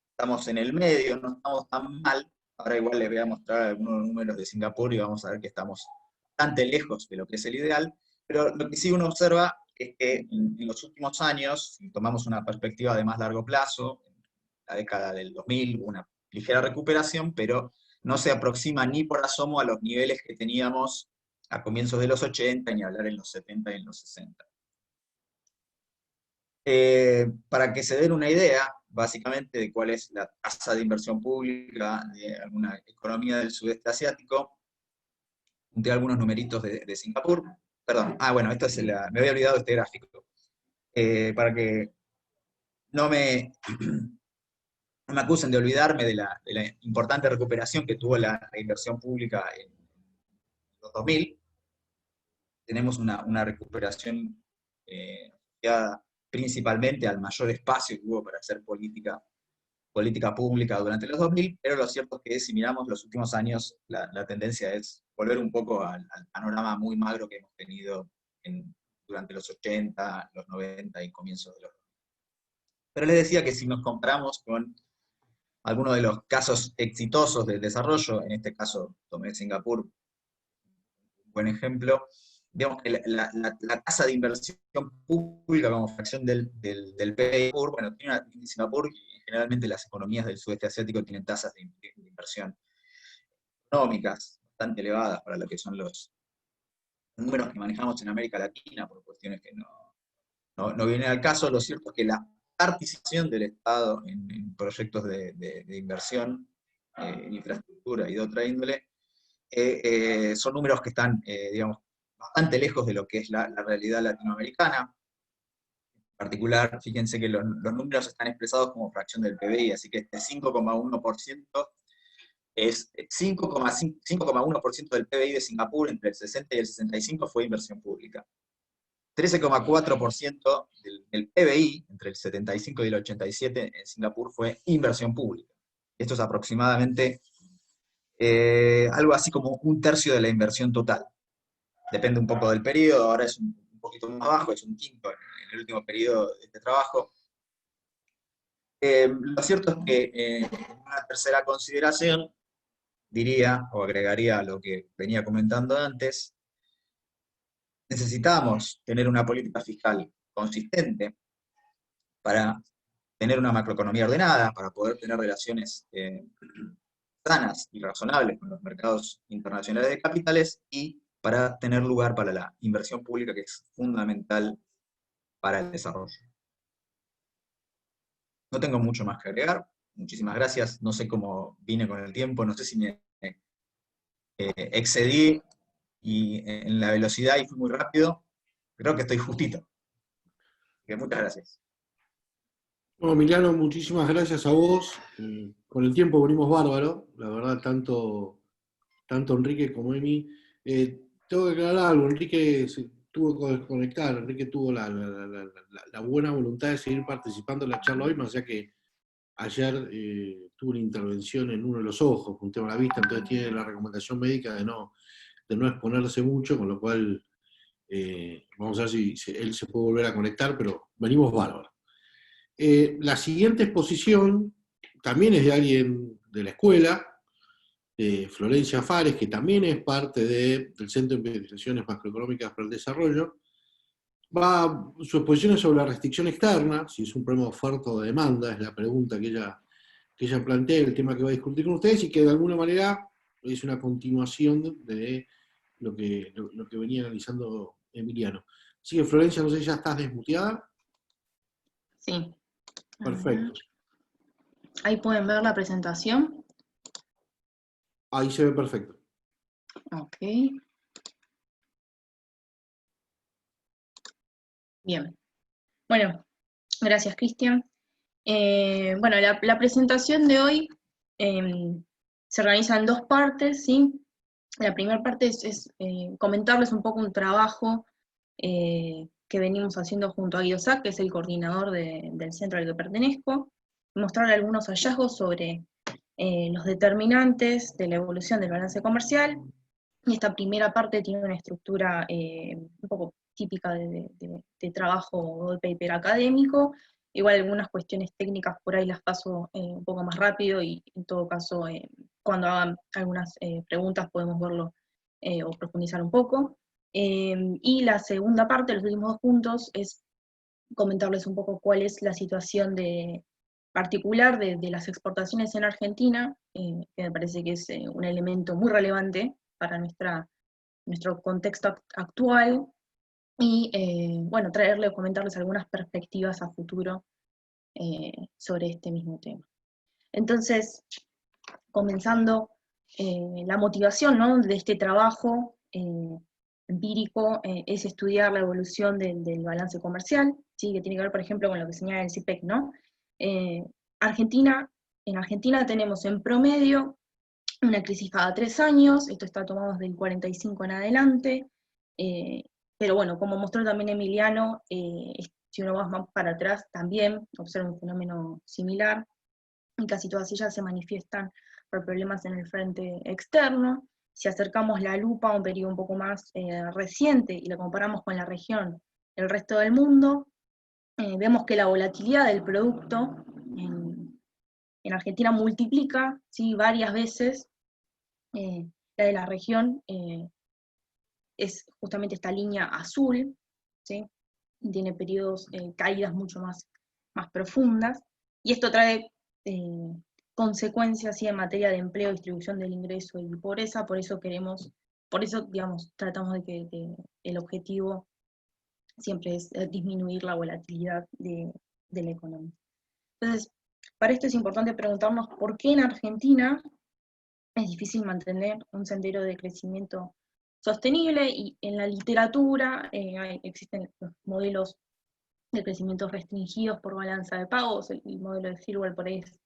en el medio, no estamos tan mal. Ahora igual les voy a mostrar algunos números de Singapur y vamos a ver que estamos bastante lejos de lo que es el ideal, pero lo que sí uno observa es que en los últimos años, si tomamos una perspectiva de más largo plazo, en la década del 2000 hubo una ligera recuperación, pero no se aproxima ni por asomo a los niveles que teníamos a comienzos de los 80, ni hablar en los 70 y en los 60. Para que se den una idea, básicamente, de cuál es la tasa de inversión pública de alguna economía del sudeste asiático, junté algunos numeritos de Singapur. Perdón, bueno, me había olvidado de este gráfico. Para que no me acusen de olvidarme de la importante recuperación que tuvo la inversión pública en los 2000, tenemos una recuperación asociada principalmente al mayor espacio que hubo para hacer política pública durante los 2000, pero lo cierto es que si miramos los últimos años, la tendencia es volver un poco al panorama muy magro que hemos tenido durante los 80, los 90 y comienzos de los 2000. Pero les decía que si nos comparamos con algunos de los casos exitosos del desarrollo, en este caso tomé Singapur, un buen ejemplo, digamos que la tasa de inversión pública como fracción del PIB, bueno, tiene Singapur, y generalmente las economías del sudeste asiático tienen tasas de inversión económicas bastante elevadas para lo que son los números que manejamos en América Latina, por cuestiones que no vienen al caso. Lo cierto es que la participación del Estado en proyectos de inversión en infraestructura y de otra índole son números que están, digamos, bastante lejos de lo que es la realidad latinoamericana. En particular, fíjense que los números están expresados como fracción del PBI, así que este 5,1% es 5,1% del PBI de Singapur entre el 60 y el 65 fue inversión pública. 13,4% del PBI entre el 75 y el 87 en Singapur fue inversión pública. Esto es aproximadamente algo así como un tercio de la inversión total. Depende un poco del periodo, ahora es un poquito más bajo, es un quinto en el último periodo de este trabajo. Lo cierto es que una tercera consideración, diría, o agregaría a lo que venía comentando antes, necesitamos tener una política fiscal consistente para tener una macroeconomía ordenada, para poder tener relaciones sanas y razonables con los mercados internacionales de capitales y para tener lugar para la inversión pública, que es fundamental para el desarrollo. No tengo mucho más que agregar. Muchísimas gracias. No sé cómo vine con el tiempo, no sé si me excedí en la velocidad y fui muy rápido. Creo que estoy justito. Muchas gracias. No, Emiliano, muchísimas gracias a vos. Con el tiempo venimos bárbaro, la verdad, tanto Enrique como Emi. Tengo que aclarar algo, Enrique se tuvo que desconectar, Enrique tuvo la buena voluntad de seguir participando en la charla hoy, más allá que ayer tuvo una intervención en uno de los ojos, con un tema de la vista, entonces tiene la recomendación médica de no exponerse mucho, con lo cual vamos a ver si él se puede volver a conectar, pero venimos bárbaros. La siguiente exposición también es de alguien de la escuela, de Florencia Fares, que también es parte del Centro de Investigaciones Macroeconómicas para el Desarrollo. Su exposición es sobre la restricción externa, si es un problema de oferta o de demanda, es la pregunta que ella plantea, el tema que va a discutir con ustedes, y que de alguna manera es una continuación de lo que venía analizando Emiliano. Así que, Florencia, no sé si ya estás desmuteada. Sí. Perfecto. Ahí pueden ver la presentación. Ahí se ve perfecto. Ok. Bien. Bueno, gracias, Cristian. Bueno, la presentación de hoy se organiza en dos partes, ¿sí? La primera parte es comentarles un poco un trabajo que venimos haciendo junto a Guido Sack, que es el coordinador del centro al que pertenezco, mostrarle algunos hallazgos sobre los determinantes de la evolución del balance comercial. Y esta primera parte tiene una estructura un poco típica de trabajo o de paper académico. Igual algunas cuestiones técnicas por ahí las paso un poco más rápido, y en todo caso cuando hagan algunas preguntas podemos verlo o profundizar un poco. Y la segunda parte, los últimos dos puntos, es comentarles un poco cuál es la situación particular de las exportaciones en Argentina, que me parece que es un elemento muy relevante para nuestro contexto actual, y bueno, traerles o comentarles algunas perspectivas a futuro sobre este mismo tema. Entonces, comenzando, la motivación, ¿no?, de este trabajo empírico es estudiar la evolución del balance comercial, ¿sí?, que tiene que ver, por ejemplo, con lo que señala el CIPEC, ¿no? En Argentina tenemos en promedio una crisis cada 3 años, esto está tomado desde el 45 en adelante, pero bueno, como mostró también Emiliano, si uno va más para atrás también observa un fenómeno similar, y casi todas ellas se manifiestan por problemas en el frente externo. Si acercamos la lupa a un periodo un poco más reciente y lo comparamos con la región, el resto del mundo, vemos que la volatilidad del producto en Argentina multiplica, ¿sí?, varias veces la de la región. Es justamente esta línea azul, ¿sí?, tiene periodos, caídas mucho más profundas, y esto trae consecuencias, ¿sí?, en materia de empleo, distribución del ingreso y pobreza. Por eso digamos, tratamos de que el objetivo siempre es disminuir la volatilidad de la economía. Entonces, para esto es importante preguntarnos por qué en Argentina es difícil mantener un sendero de crecimiento sostenible, y en la literatura existen los modelos de crecimiento restringidos por balanza de pagos. El modelo de Thirlwell por ahí es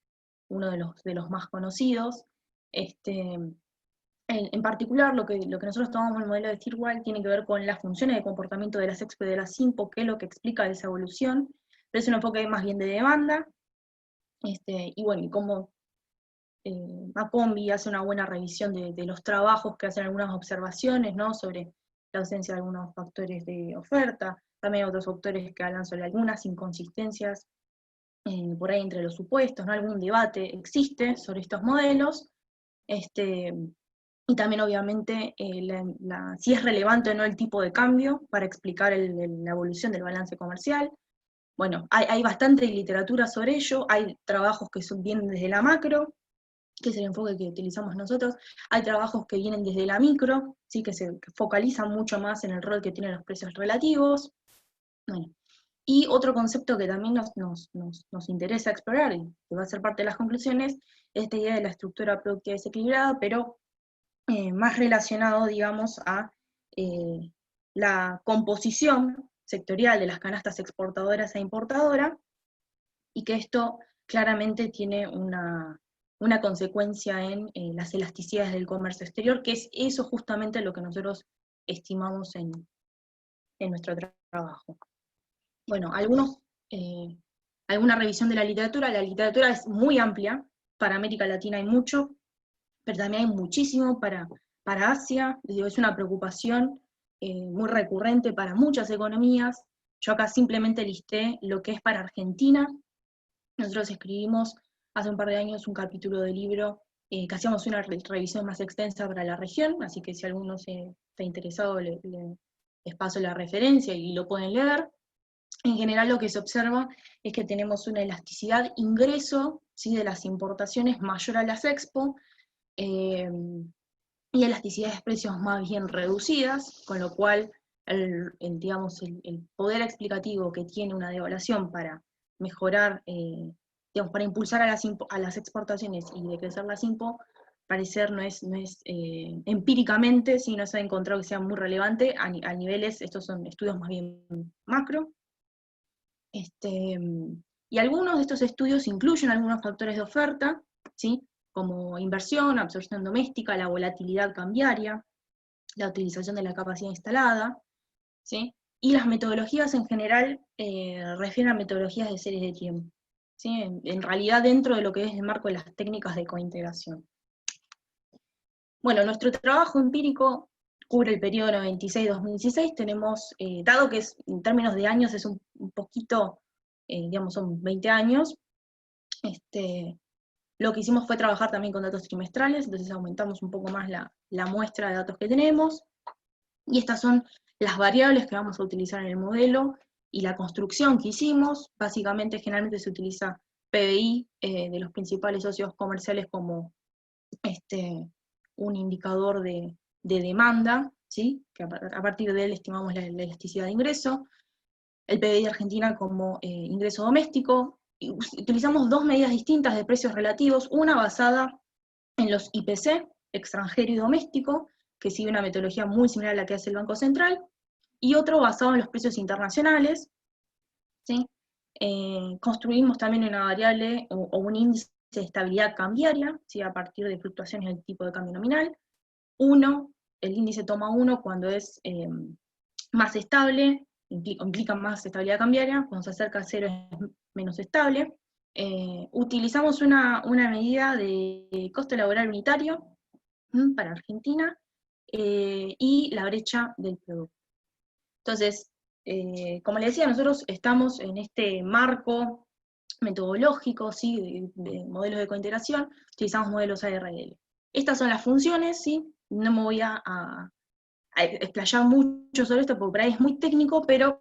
uno de los más conocidos. En particular, lo que nosotros tomamos en el modelo de Thirlwell tiene que ver con las funciones de comportamiento de las Expo y de las Simpo, que es lo que explica esa evolución, pero es un enfoque más bien de demanda. Y bueno, y cómo Macombi hace una buena revisión de los trabajos, que hacen algunas observaciones, ¿no?, sobre la ausencia de algunos factores de oferta. También otros autores que hablan sobre algunas inconsistencias por ahí entre los supuestos, ¿no? Algún debate existe sobre estos modelos, y también obviamente si es relevante o no el tipo de cambio para explicar la evolución del balance comercial. Bueno, hay bastante literatura sobre ello, hay trabajos que vienen desde la macro, que es el enfoque que utilizamos nosotros, hay trabajos que vienen desde la micro, ¿sí?, que focalizan mucho más en el rol que tienen los precios relativos. Bueno, y otro concepto que también nos interesa explorar, y que va a ser parte de las conclusiones, es esta idea de la estructura productiva desequilibrada, pero más relacionado, digamos, a la composición sectorial de las canastas exportadoras e importadoras, y que esto claramente tiene una consecuencia en las elasticidades del comercio exterior, que es eso justamente lo que nosotros estimamos en nuestro trabajo. Bueno, alguna revisión de la literatura es muy amplia, para América Latina hay mucho, pero también hay muchísimo para Asia. Es una preocupación muy recurrente para muchas economías. Yo acá simplemente listé lo que es para Argentina. Nosotros escribimos hace un par de años un capítulo de libro que hacíamos una revisión más extensa para la región, así que si alguno está interesado les paso la referencia y lo pueden leer. En general lo que se observa es que tenemos una elasticidad ingreso, ¿sí?, de las importaciones mayor a las expo, y elasticidades de precios más bien reducidas, con lo cual digamos, el poder explicativo que tiene una devaluación para mejorar, digamos, para impulsar a las exportaciones y decrecer las impo, parecer no es empíricamente, sí, no se ha encontrado que sea muy relevante a niveles, estos son estudios más bien macro. Y algunos de estos estudios incluyen algunos factores de oferta, ¿sí? Como inversión, absorción doméstica, la volatilidad cambiaria, la utilización de la capacidad instalada, ¿sí? Y las metodologías en general refieren a metodologías de series de tiempo, ¿sí? En realidad dentro de lo que es el marco de las técnicas de cointegración. Bueno, nuestro trabajo empírico cubre el periodo 96-2016, tenemos, dado que en términos de años es un poquito, digamos, son 20 años, lo que hicimos fue trabajar también con datos trimestrales, entonces aumentamos un poco más la muestra de datos que tenemos, y estas son las variables que vamos a utilizar en el modelo, y la construcción que hicimos. Básicamente, generalmente se utiliza PBI de los principales socios comerciales como un indicador de demanda, ¿sí? Que a partir de él estimamos la elasticidad de ingreso, el PBI de Argentina como ingreso doméstico. Utilizamos dos medidas distintas de precios relativos, una basada en los IPC, extranjero y doméstico, que sigue una metodología muy similar a la que hace el Banco Central, y otro basado en los precios internacionales, ¿sí? Construimos también una variable o un índice de estabilidad cambiaria, ¿sí? A partir de fluctuaciones del tipo de cambio nominal. El índice toma 1 cuando es más estable, implica más estabilidad cambiaria, cuando se acerca a 0 es menos estable. Utilizamos una medida de costo laboral unitario para Argentina y la brecha del producto. Entonces, como les decía, nosotros estamos en este marco metodológico, ¿sí? de modelos de cointegración, utilizamos modelos ARL. Estas son las funciones, ¿sí? No me voy a explayar mucho sobre esto porque por ahí es muy técnico, pero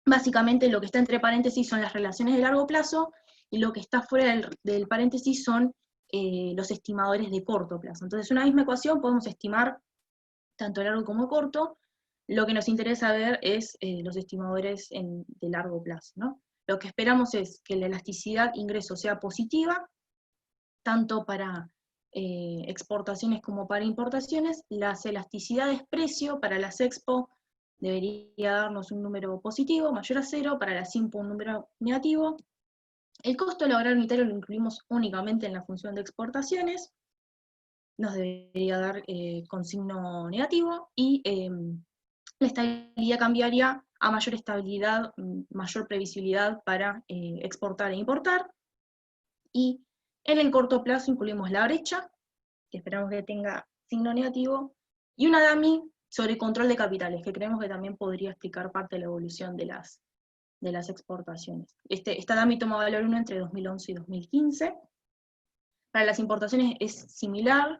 básicamente lo que está entre paréntesis son las relaciones de largo plazo, y lo que está fuera del paréntesis son los estimadores de corto plazo. Entonces, una misma ecuación podemos estimar tanto largo como corto. Lo que nos interesa ver es los estimadores de largo plazo, ¿no? Lo que esperamos es que la elasticidad ingreso sea positiva, tanto para exportaciones como para importaciones. Las elasticidades precio para las expo debería darnos un número positivo, mayor a 0, para las impo un número negativo. El costo laboral unitario lo incluimos únicamente en la función de exportaciones, nos debería dar con signo negativo, y la estabilidad cambiaria, a mayor estabilidad, mayor previsibilidad para exportar e importar. Y en el corto plazo incluimos la brecha, que esperamos que tenga signo negativo, y una DAMI sobre control de capitales, que creemos que también podría explicar parte de la evolución de las exportaciones. Esta DAMI toma valor 1 entre 2011 y 2015. Para las importaciones es similar,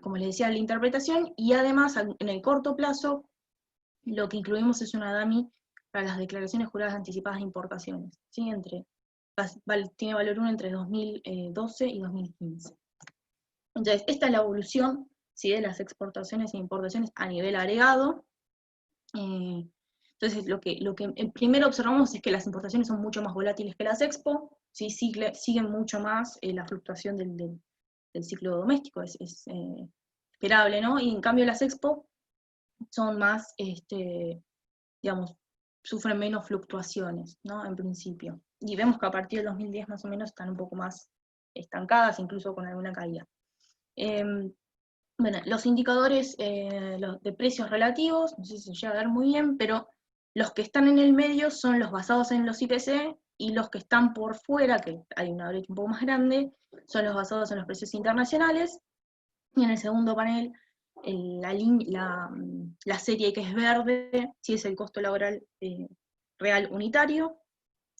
como les decía, la interpretación, y además en el corto plazo lo que incluimos es una DAMI para las declaraciones juradas anticipadas de importaciones, ¿sí? Tiene valor 1 entre 2012 y 2015. Entonces, esta es la evolución, ¿sí? De las exportaciones e importaciones a nivel agregado. Entonces, lo que primero observamos es que las importaciones son mucho más volátiles que las expo, ¿sí? Siguen mucho más la fluctuación del ciclo doméstico, es esperable, ¿no? Y en cambio las expo son más, digamos, sufren menos fluctuaciones, ¿no? En principio. Y vemos que a partir del 2010 más o menos están un poco más estancadas, incluso con alguna caída. Bueno, los indicadores de precios relativos, no sé si se llega a ver muy bien, pero los que están en el medio son los basados en los IPC, y los que están por fuera, que hay una brecha un poco más grande, son los basados en los precios internacionales. Y en el segundo panel, la serie que es verde, sí, es el costo laboral real unitario.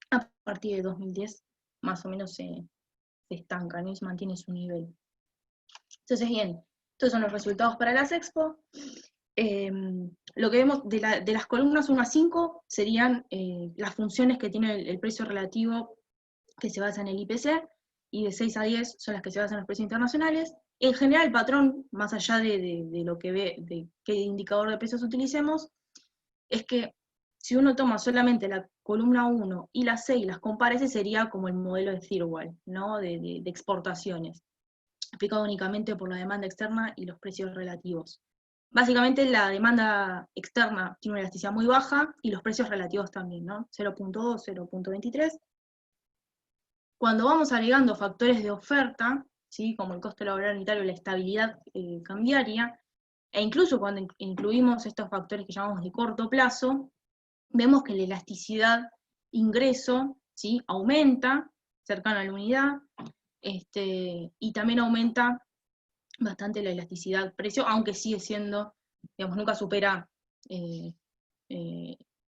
A partir de 2010 más o menos se estanca, ¿no? Y se mantiene su nivel. Entonces, bien, estos son los resultados para las expo. Lo que vemos de las columnas 1 a 5 serían las funciones que tiene el precio relativo, que se basa en el IPC, y de 6 a 10 son las que se basan en los precios internacionales. En general, el patrón, más allá de lo que ve, de qué indicador de precios utilicemos, es que si uno toma solamente la columna 1 y la 6 y las compara, ese sería como el modelo de Thirlwall, ¿no? de exportaciones, explicado únicamente por la demanda externa y los precios relativos. Básicamente la demanda externa tiene una elasticidad muy baja, y los precios relativos también, ¿no? 0.2, 0.23. Cuando vamos agregando factores de oferta, ¿sí? Como el costo laboral unitario, la estabilidad cambiaria, e incluso cuando incluimos estos factores que llamamos de corto plazo, vemos que la elasticidad ingreso, ¿sí? Aumenta, cercano a la unidad, y también aumenta bastante la elasticidad precio, aunque sigue siendo, digamos, nunca supera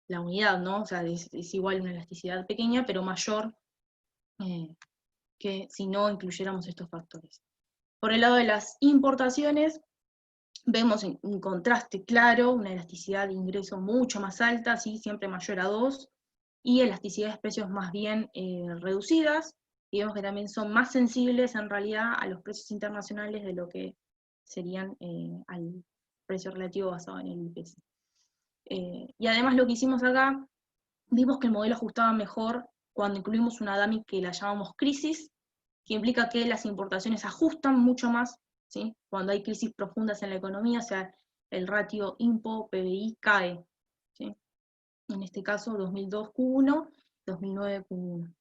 la unidad, ¿no? O sea, es igual una elasticidad pequeña, pero mayor que si no incluyéramos estos factores. Por el lado de las importaciones, vemos un contraste claro, una elasticidad de ingreso mucho más alta, ¿sí? Siempre mayor a 2, y elasticidades de precios más bien reducidas, y vemos que también son más sensibles en realidad a los precios internacionales de lo que serían al precio relativo basado en el IPC. Y además lo que hicimos acá, vimos que el modelo ajustaba mejor cuando incluimos una DAMI que la llamamos crisis, que implica que las importaciones ajustan mucho más, ¿sí? Cuando hay crisis profundas en la economía, o sea, el ratio IMPO-PBI cae, ¿sí? En este caso 2002 Q1, 2009 Q1.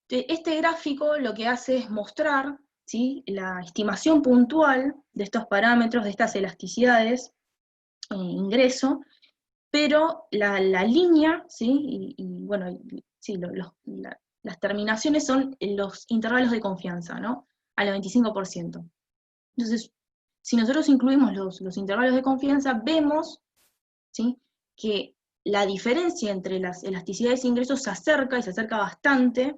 Este gráfico lo que hace es mostrar, ¿sí? La estimación puntual de estos parámetros, de estas elasticidades, ingreso, pero la línea, ¿sí? Bueno, sí, las terminaciones son los intervalos de confianza, ¿no? Al 95%. Entonces, si nosotros incluimos los intervalos de confianza, vemos, ¿sí? Que la diferencia entre las elasticidades e ingresos se acerca, y se acerca bastante,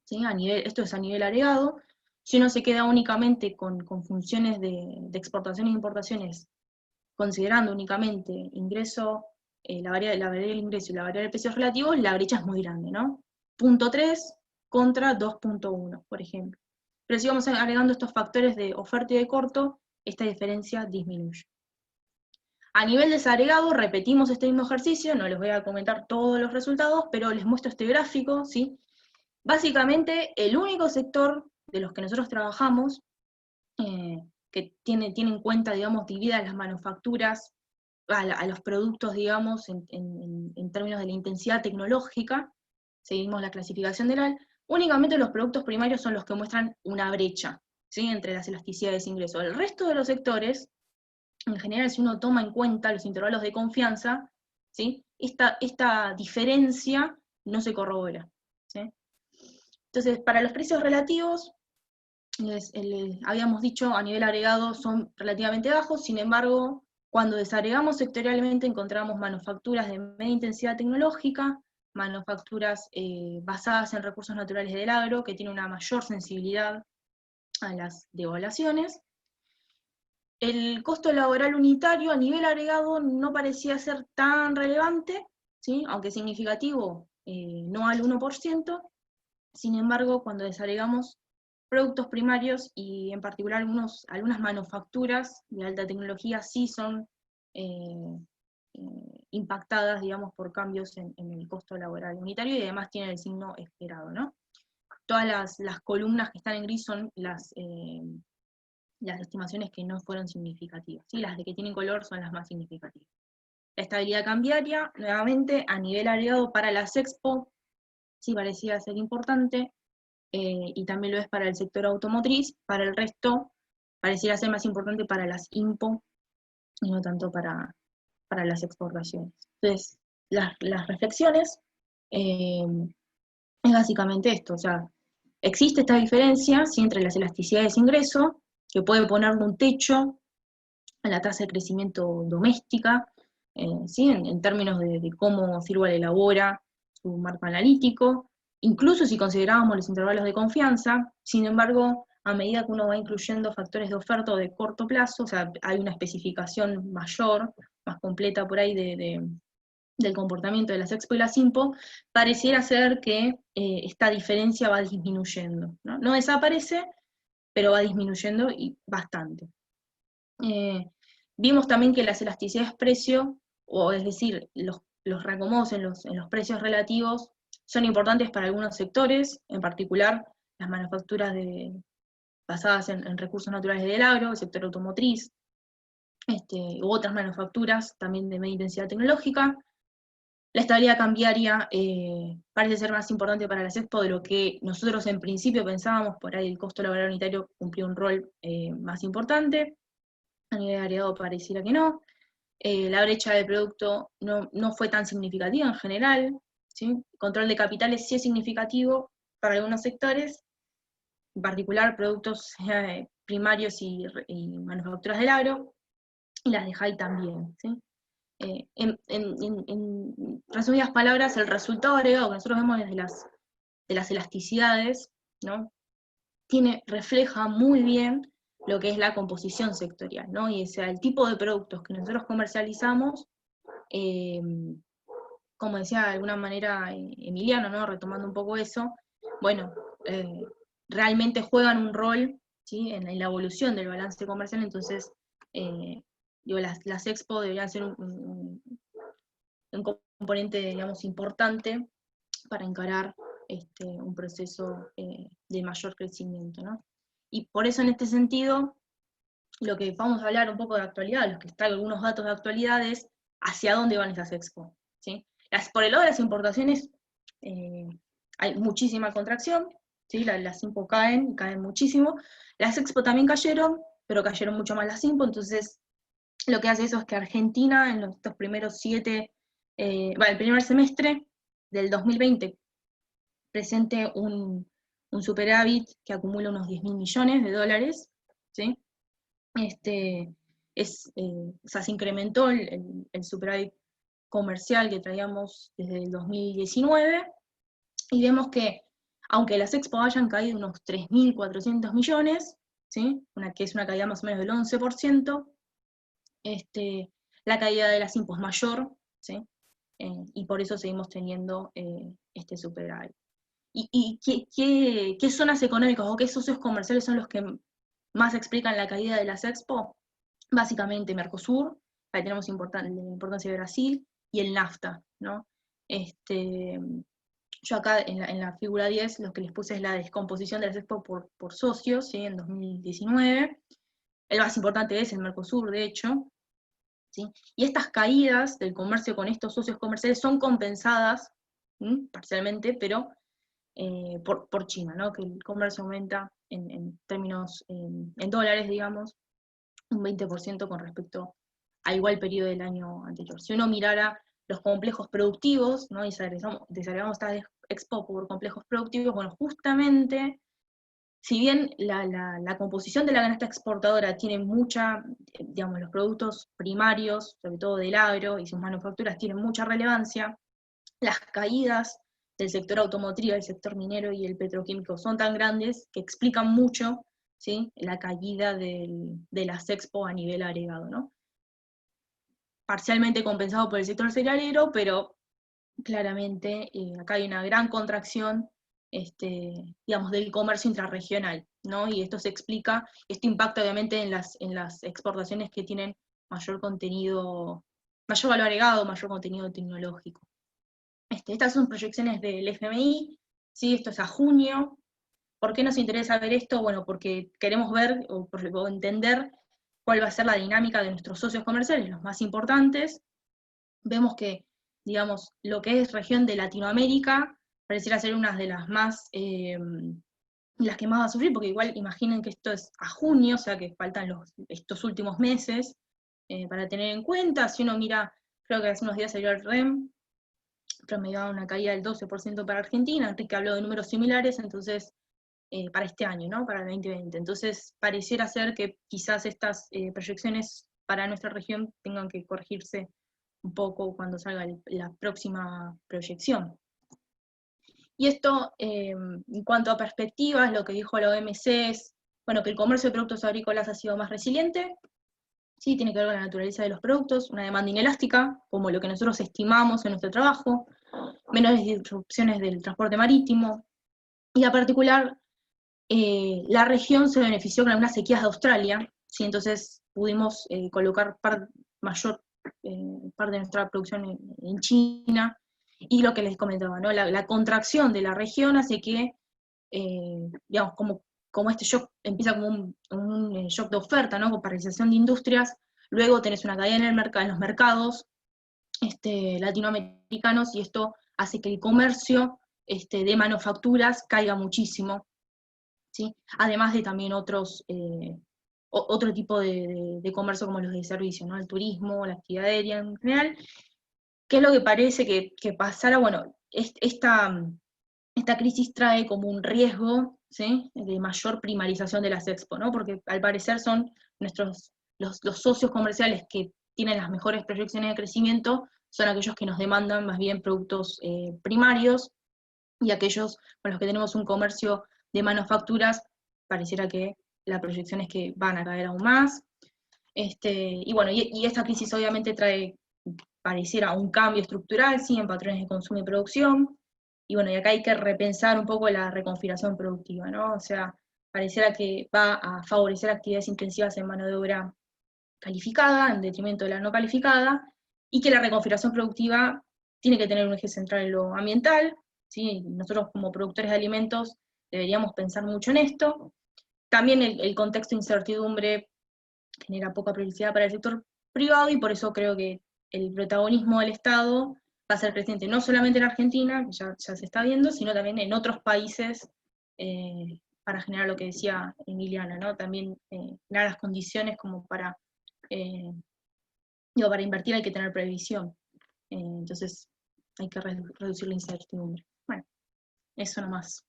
¿sí? Esto es a nivel agregado. Si uno se queda únicamente con funciones de exportaciones e importaciones, considerando únicamente ingreso, la variable del ingreso y la variable de precios relativos, la brecha es muy grande, ¿no? 0.3 contra 2.1, por ejemplo. Pero si vamos agregando estos factores de oferta y de corto, esta diferencia disminuye. A nivel desagregado, repetimos este mismo ejercicio, no les voy a comentar todos los resultados, pero les muestro este gráfico, ¿sí? Básicamente, el único sector de los que nosotros trabajamos que tiene en cuenta, digamos, divididas las manufacturas a los productos, digamos, en términos de la intensidad tecnológica, seguimos la clasificación de LAL, únicamente los productos primarios son los que muestran una brecha, ¿sí? Entre las elasticidades de ingreso. El resto de los sectores, en general, si uno toma en cuenta los intervalos de confianza, ¿sí? Esta diferencia no se corrobora, ¿sí? Entonces, para los precios relativos, habíamos dicho, a nivel agregado son relativamente bajos, sin embargo, cuando desagregamos sectorialmente encontramos manufacturas de media intensidad tecnológica, manufacturas basadas en recursos naturales del agro, que tienen una mayor sensibilidad a las devaluaciones. El costo laboral unitario a nivel agregado no parecía ser tan relevante, ¿sí? Aunque significativo, no al 1%, sin embargo, cuando desagregamos productos primarios y en particular algunas manufacturas de alta tecnología sí son impactadas, digamos, por cambios en el costo laboral unitario, y además tienen el signo esperado, ¿no? Todas las columnas que están en gris son las estimaciones que no fueron significativas, ¿sí? Las de que tienen color son las más significativas. La estabilidad cambiaria, nuevamente, a nivel agregado para las Expo, sí parecía ser importante, y también lo es para el sector automotriz. Para el resto, pareciera ser más importante para las IMPO, y no tanto para las exportaciones. Entonces, las reflexiones es básicamente esto, o sea, existe esta diferencia, ¿sí? Entre las elasticidades de ingreso, que puede poner un techo a la tasa de crecimiento doméstica, ¿sí? En términos de cómo Cirwal elabora su marco analítico, incluso si considerábamos los intervalos de confianza. Sin embargo, a medida que uno va incluyendo factores de oferta o de corto plazo, o sea, hay una especificación mayor, más completa por ahí del comportamiento de las Expo y las IMPO, pareciera ser que esta diferencia va disminuyendo, ¿no? No desaparece, pero va disminuyendo y bastante. Vimos también que las elasticidades precio, o es decir, los reacomodos en los precios relativos, son importantes para algunos sectores, en particular las manufacturas basadas en recursos naturales del agro, el sector automotriz, u otras manufacturas también de media intensidad tecnológica. La estabilidad cambiaria parece ser más importante para las Expo de lo que nosotros en principio pensábamos. Por ahí el costo laboral unitario cumplió un rol más importante, a nivel agregado pareciera que no. La brecha de producto no fue tan significativa en general, ¿sí? Control de capitales sí es significativo para algunos sectores, en particular productos primarios y manufacturas del agro, y las de high también, ¿sí? En resumidas palabras, el resultado agregado que nosotros vemos desde las elasticidades, ¿no? Refleja muy bien lo que es la composición sectorial, ¿no? Y sea, el tipo de productos que nosotros comercializamos, como decía de alguna manera Emiliano, ¿no? Retomando un poco eso, bueno, realmente juegan un rol, ¿sí? En la evolución del balance comercial. Entonces, digo, las Expo deberían ser un componente, digamos, importante para encarar un proceso de mayor crecimiento, ¿no? Y por eso, en este sentido, lo que vamos a hablar un poco de actualidad, los que están algunos datos de actualidad, es hacia dónde van esas Expo, ¿sí? Por el lado de las importaciones, hay muchísima contracción, ¿sí? Las IMPO caen muchísimo. Las Expo también cayeron, pero cayeron mucho más las IMPO. Entonces, lo que hace eso es que Argentina, en estos primeros el primer semestre del 2020, presente un superávit que acumula unos 10.000 millones de dólares, ¿sí? O sea, se incrementó el superávit comercial que traíamos desde el 2019, y vemos que, aunque las Expo hayan caído unos 3.400 millones, ¿sí? Que es una caída más o menos del 11%, la caída de las IMPO es mayor, ¿sí? Y por eso seguimos teniendo este superávit. ¿Y qué zonas económicas o qué socios comerciales son los que más explican la caída de las Expo? Básicamente Mercosur, ahí tenemos la importancia de Brasil, y el NAFTA, ¿no? Yo acá en la figura 10 lo que les puse es la descomposición de las Expo por socios, ¿sí? En 2019. El más importante es el Mercosur, de hecho, ¿sí? Y estas caídas del comercio con estos socios comerciales son compensadas, parcialmente, pero por China, ¿no? Que el comercio aumenta en términos, en dólares, digamos, un 20% con respecto a igual periodo del año anterior. Si uno mirara los complejos productivos, ¿no? Y desagregamos esta Expo por complejos productivos, bueno, justamente, si bien la composición de la canasta exportadora tiene mucha, digamos, los productos primarios, sobre todo del agro y sus manufacturas, tienen mucha relevancia, las caídas del sector automotriz, del sector minero y el petroquímico son tan grandes que explican mucho, ¿sí? La caída de las Expo a nivel agregado, ¿no? Parcialmente compensado por el sector cerealero, pero claramente acá hay una gran contracción, digamos, del comercio intrarregional, ¿no? Y esto impacta obviamente en las exportaciones que tienen mayor contenido, mayor valor agregado, mayor contenido tecnológico. Estas son proyecciones del FMI, ¿sí? Esto es a junio. ¿Por qué nos interesa ver esto? Bueno, porque queremos ver o entender cuál va a ser la dinámica de nuestros socios comerciales, los más importantes. Vemos que, digamos, lo que es región de Latinoamérica pareciera ser una de las más, las que más va a sufrir, porque igual imaginen que esto es a junio, o sea que faltan estos últimos meses para tener en cuenta. Si uno mira, creo que hace unos días salió el REM, promediaba una caída del 12% para Argentina, Enrique habló de números similares, entonces, para este año, ¿no? Para el 2020. Entonces, pareciera ser que quizás estas proyecciones para nuestra región tengan que corregirse un poco cuando salga la próxima proyección. Y esto, en cuanto a perspectivas, lo que dijo la OMC es, bueno, que el comercio de productos agrícolas ha sido más resiliente, ¿sí? Tiene que ver con la naturaleza de los productos, una demanda inelástica, como lo que nosotros estimamos en nuestro trabajo, menores disrupciones del transporte marítimo, y a particular, la región se benefició con algunas sequías de Australia, ¿sí? Entonces pudimos colocar mayor parte de nuestra producción en China, y lo que les comentaba, ¿no? La contracción de la región hace que, digamos, como este shock empieza como un shock de oferta, ¿no? Con paralización de industrias, luego tenés una caída en los mercados, latinoamericanos, y esto hace que el comercio de manufacturas caiga muchísimo, ¿sí? Además de también otro tipo de comercio como los de servicio, ¿no? El turismo, la actividad aérea en general. ¿Qué es lo que parece que pasará? Bueno, esta crisis trae como un riesgo, ¿sí?, de mayor primarización de las expo, ¿no? Porque al parecer son los socios comerciales que tienen las mejores proyecciones de crecimiento, son aquellos que nos demandan más bien productos primarios, y aquellos con los que tenemos un comercio de manufacturas, pareciera que la proyección es que van a caer aún más. Y bueno, y esta crisis obviamente trae, pareciera, un cambio estructural, ¿sí?, en patrones de consumo y producción. Y bueno, y acá hay que repensar un poco la reconfiguración productiva, ¿no? O sea, pareciera que va a favorecer actividades intensivas en mano de obra calificada, en detrimento de la no calificada, y que la reconfiguración productiva tiene que tener un eje central en lo ambiental, ¿sí? Nosotros como productores de alimentos deberíamos pensar mucho en esto. También el contexto de incertidumbre genera poca prioridad para el sector privado, y por eso creo que el protagonismo del Estado va a ser creciente no solamente en Argentina, que ya se está viendo, sino también en otros países, para generar lo que decía Emiliana, ¿no? También generar las condiciones como para invertir hay que tener previsión. Entonces hay que reducir la incertidumbre. Bueno, eso nomás.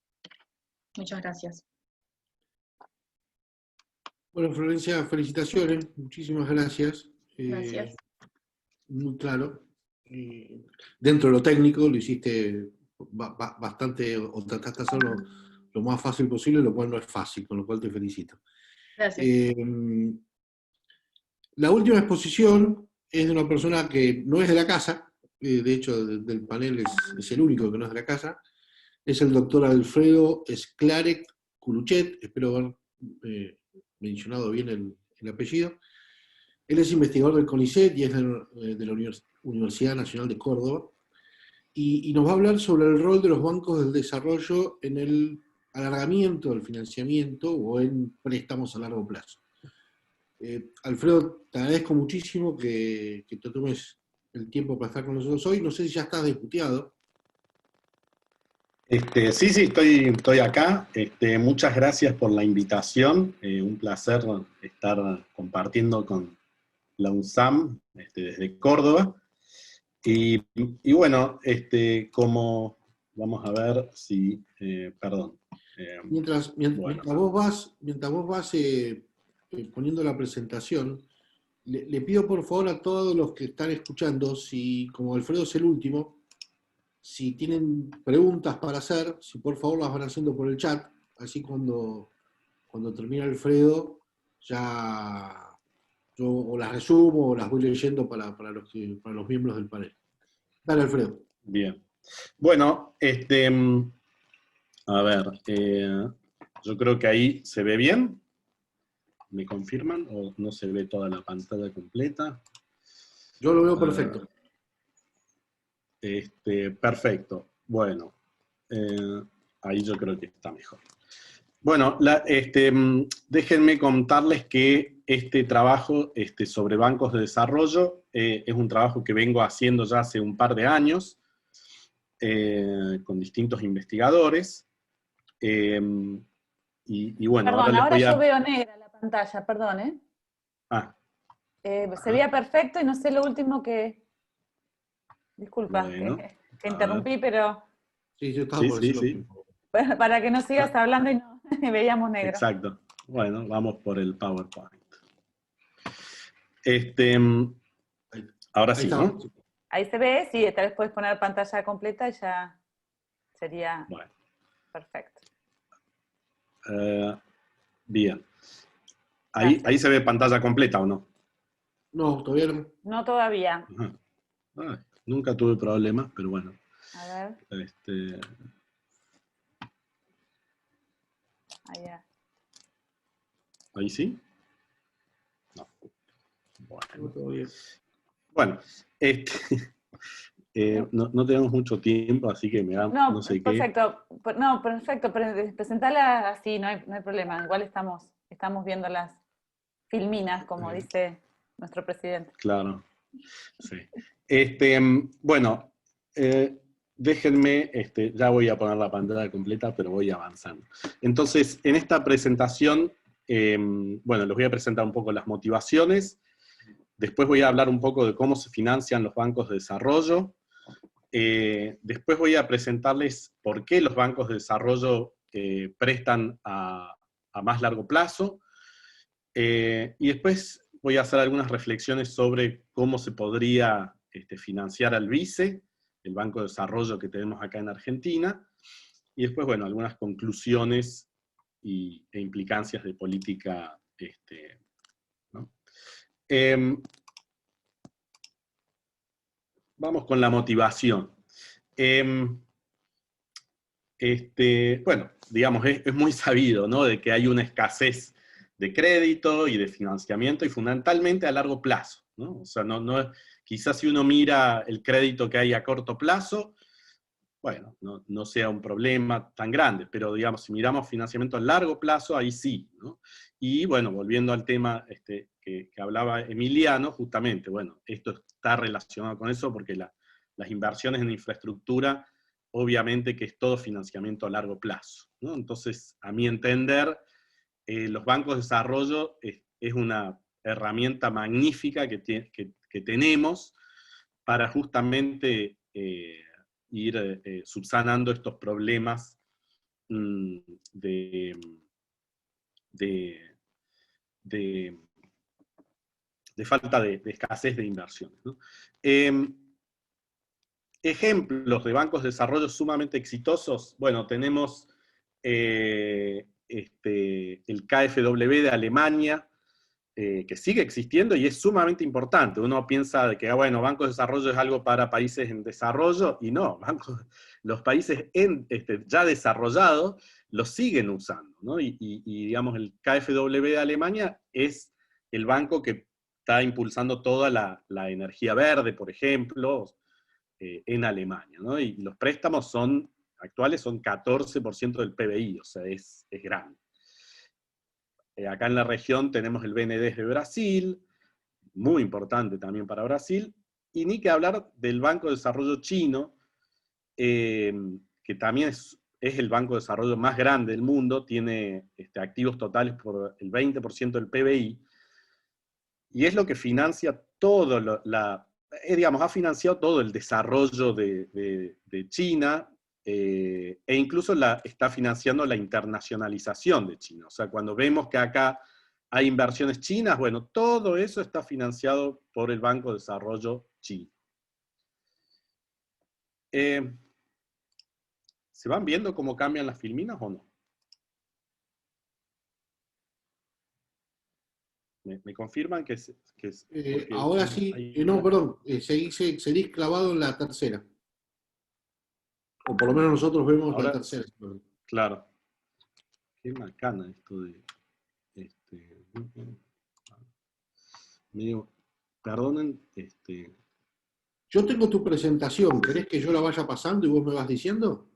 Muchas gracias. Bueno, Florencia, felicitaciones, muchísimas gracias. Gracias. Muy claro. Dentro de lo técnico lo hiciste bastante, o trataste de hacerlo lo más fácil posible, lo cual no es fácil, con lo cual te felicito. Gracias. La última exposición es de una persona que no es de la casa, de hecho del panel es el único que no es de la casa, es el doctor Alfredo Sklarek Kuluchet, espero haber mencionado bien el apellido. Él es investigador del CONICET y es de la Universidad Nacional de Córdoba, y nos va a hablar sobre el rol de los bancos del desarrollo en el alargamiento del financiamiento o en préstamos a largo plazo. Alfredo, te agradezco muchísimo que te tomes el tiempo para estar con nosotros hoy. No sé si ya estás desmuteado. Sí, estoy acá. Muchas gracias por la invitación. Un placer estar compartiendo con la UNSAM desde Córdoba. Y bueno, como vamos a ver si, perdón. Mientras vos vas poniendo la presentación, le pido por favor a todos los que están escuchando, si como Alfredo es el último, si tienen preguntas para hacer, si por favor las van haciendo por el chat, así cuando termine Alfredo, ya yo o las resumo o las voy leyendo para los miembros del panel. Dale, Alfredo. Bien. Bueno, a ver, yo creo que ahí se ve bien. ¿Me confirman o no se ve toda la pantalla completa? Yo lo veo perfecto. Perfecto. Bueno, ahí yo creo que está mejor. Bueno, déjenme contarles que este trabajo sobre bancos de desarrollo es un trabajo que vengo haciendo ya hace un par de años con distintos investigadores. Y bueno, Perdón, ahora les voy a... yo veo negra la pantalla, perdón, ¿eh? Ah. Se veía perfecto y no sé lo último que... Disculpa, Bueno, que interrumpí, pero... Sí, yo estaba por decirlo. Sí. Para que no sigas hablando y no veíamos negro. Exacto. Bueno, vamos por el PowerPoint. Ahora sí, ¿no? Ahí se ve, sí, tal vez puedes poner pantalla completa y ya sería perfecto. Bien. Ahí se ve pantalla completa, ¿o no? No, todavía no. No todavía. Nunca tuve problemas, pero bueno. A ver. ¿Ahí sí? No. Bueno, no tenemos mucho tiempo, así que me da no sé perfecto. Qué. No, perfecto, presentarla así, no hay problema. Igual estamos viendo las filminas, como dice nuestro presidente. Claro, sí. Bueno, déjenme, ya voy a poner la pantalla completa, pero voy avanzando. Entonces, en esta presentación, bueno, les voy a presentar un poco las motivaciones, después voy a hablar un poco de cómo se financian los bancos de desarrollo, después voy a presentarles por qué los bancos de desarrollo prestan a más largo plazo, y después voy a hacer algunas reflexiones sobre cómo se podría financiar al BICE, el Banco de Desarrollo que tenemos acá en Argentina, y después, bueno, algunas conclusiones e implicancias de política, ¿no? Vamos con la motivación. Bueno, digamos, es muy sabido, ¿no?, de que hay una escasez de crédito y de financiamiento, y fundamentalmente a largo plazo, ¿no? O sea, quizás si uno mira el crédito que hay a corto plazo, bueno, no sea un problema tan grande, pero digamos, si miramos financiamiento a largo plazo, ahí sí, ¿no? Y bueno, volviendo al tema que hablaba Emiliano, justamente, bueno, esto está relacionado con eso porque las inversiones en infraestructura, obviamente que es todo financiamiento a largo plazo, ¿no? Entonces, a mi entender, los bancos de desarrollo es una herramienta magnífica que tenemos para justamente ir subsanando estos problemas de falta de escasez de inversiones, ¿no? Ejemplos de bancos de desarrollo sumamente exitosos, bueno, tenemos el KfW de Alemania, que sigue existiendo y es sumamente importante. Uno piensa de que, bueno, bancos de desarrollo es algo para países en desarrollo, y no, los países ya desarrollados los siguen usando, ¿no? Y digamos, el KfW de Alemania es el banco que está impulsando toda la energía verde, por ejemplo, en Alemania, ¿no? Y los préstamos actuales son 14% del PBI, o sea, es grande. Acá en la región tenemos el BND de Brasil, muy importante también para Brasil, y ni que hablar del Banco de Desarrollo chino, que también es el banco de desarrollo más grande del mundo, tiene activos totales por el 20% del PBI, y es lo que financia todo, digamos, ha financiado todo el desarrollo de China, e incluso está financiando la internacionalización de China. O sea, cuando vemos que acá hay inversiones chinas, bueno, todo eso está financiado por el Banco de Desarrollo chino. ¿Se van viendo cómo cambian las filminas o no? ¿Me confirman que es ahora sí, no, perdón, seguís clavado en la tercera. O por lo menos nosotros vemos ahora, la tercera. Claro. Qué macana esto de... medio, perdonen, Yo tengo tu presentación, ¿querés que yo la vaya pasando y vos me vas diciendo?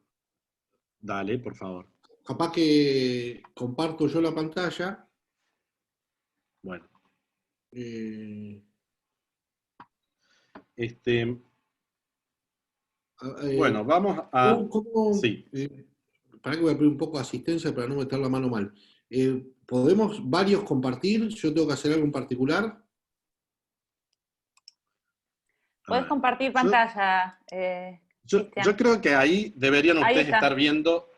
Dale, por favor. Capaz que comparto yo la pantalla. Bueno. Bueno, vamos a... Sí. Para que voy a pedir un poco de asistencia para no meter la mano mal. ¿Podemos varios compartir? ¿Yo tengo que hacer algo en particular? Puedes compartir pantalla. Yo creo que ahí deberían ustedes estar viendo...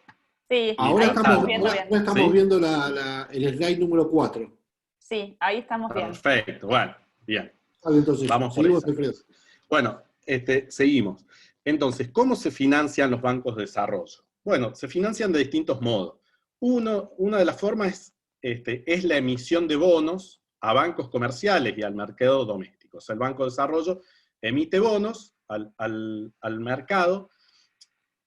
Sí, ahora estamos viendo el slide número 4. Sí, ahí estamos bien. Perfecto, bueno, bien. Entonces, vamos por eso. Bueno, seguimos. Entonces, ¿cómo se financian los bancos de desarrollo? Bueno, se financian de distintos modos. Una de las formas es la emisión de bonos a bancos comerciales y al mercado doméstico. O sea, el Banco de Desarrollo emite bonos al mercado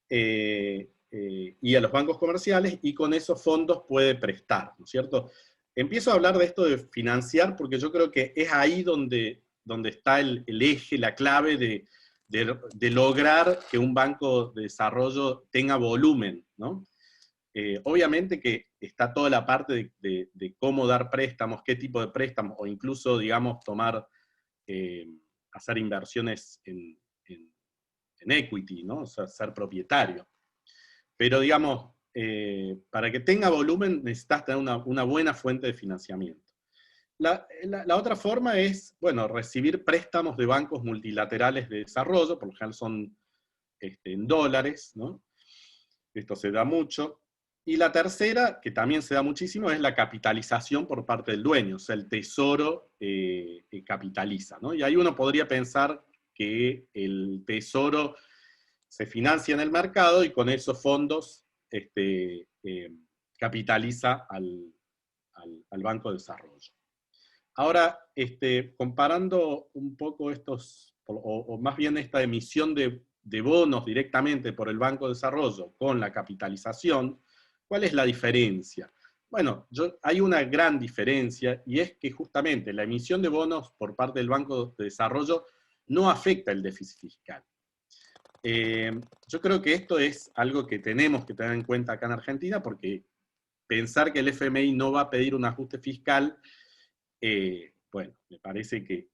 y a los bancos comerciales, y con esos fondos puede prestar, ¿no es cierto? Empiezo a hablar de esto de financiar porque yo creo que es ahí donde está el eje, la clave de lograr que un banco de desarrollo tenga volumen, ¿no? Obviamente que está toda la parte de cómo dar préstamos, qué tipo de préstamos, o incluso, digamos, tomar hacer inversiones en equity, ¿no? O sea, ser propietario. Pero digamos, para que tenga volumen necesitas tener una buena fuente de financiamiento. La otra forma es, bueno, recibir préstamos de bancos multilaterales de desarrollo, por lo general son en dólares, ¿no? Esto se da mucho. Y la tercera, que también se da muchísimo, es la capitalización por parte del dueño, o sea, el tesoro capitaliza, ¿no? Y ahí uno podría pensar que el tesoro se financia en el mercado y con esos fondos capitaliza al Banco de Desarrollo. Ahora, comparando un poco estos, o más bien esta emisión de bonos directamente por el Banco de Desarrollo con la capitalización, ¿cuál es la diferencia? Bueno, hay una gran diferencia, y es que justamente la emisión de bonos por parte del Banco de Desarrollo no afecta el déficit fiscal. Yo creo que esto es algo que tenemos que tener en cuenta acá en Argentina, porque pensar que el FMI no va a pedir un ajuste fiscal, bueno, me parece que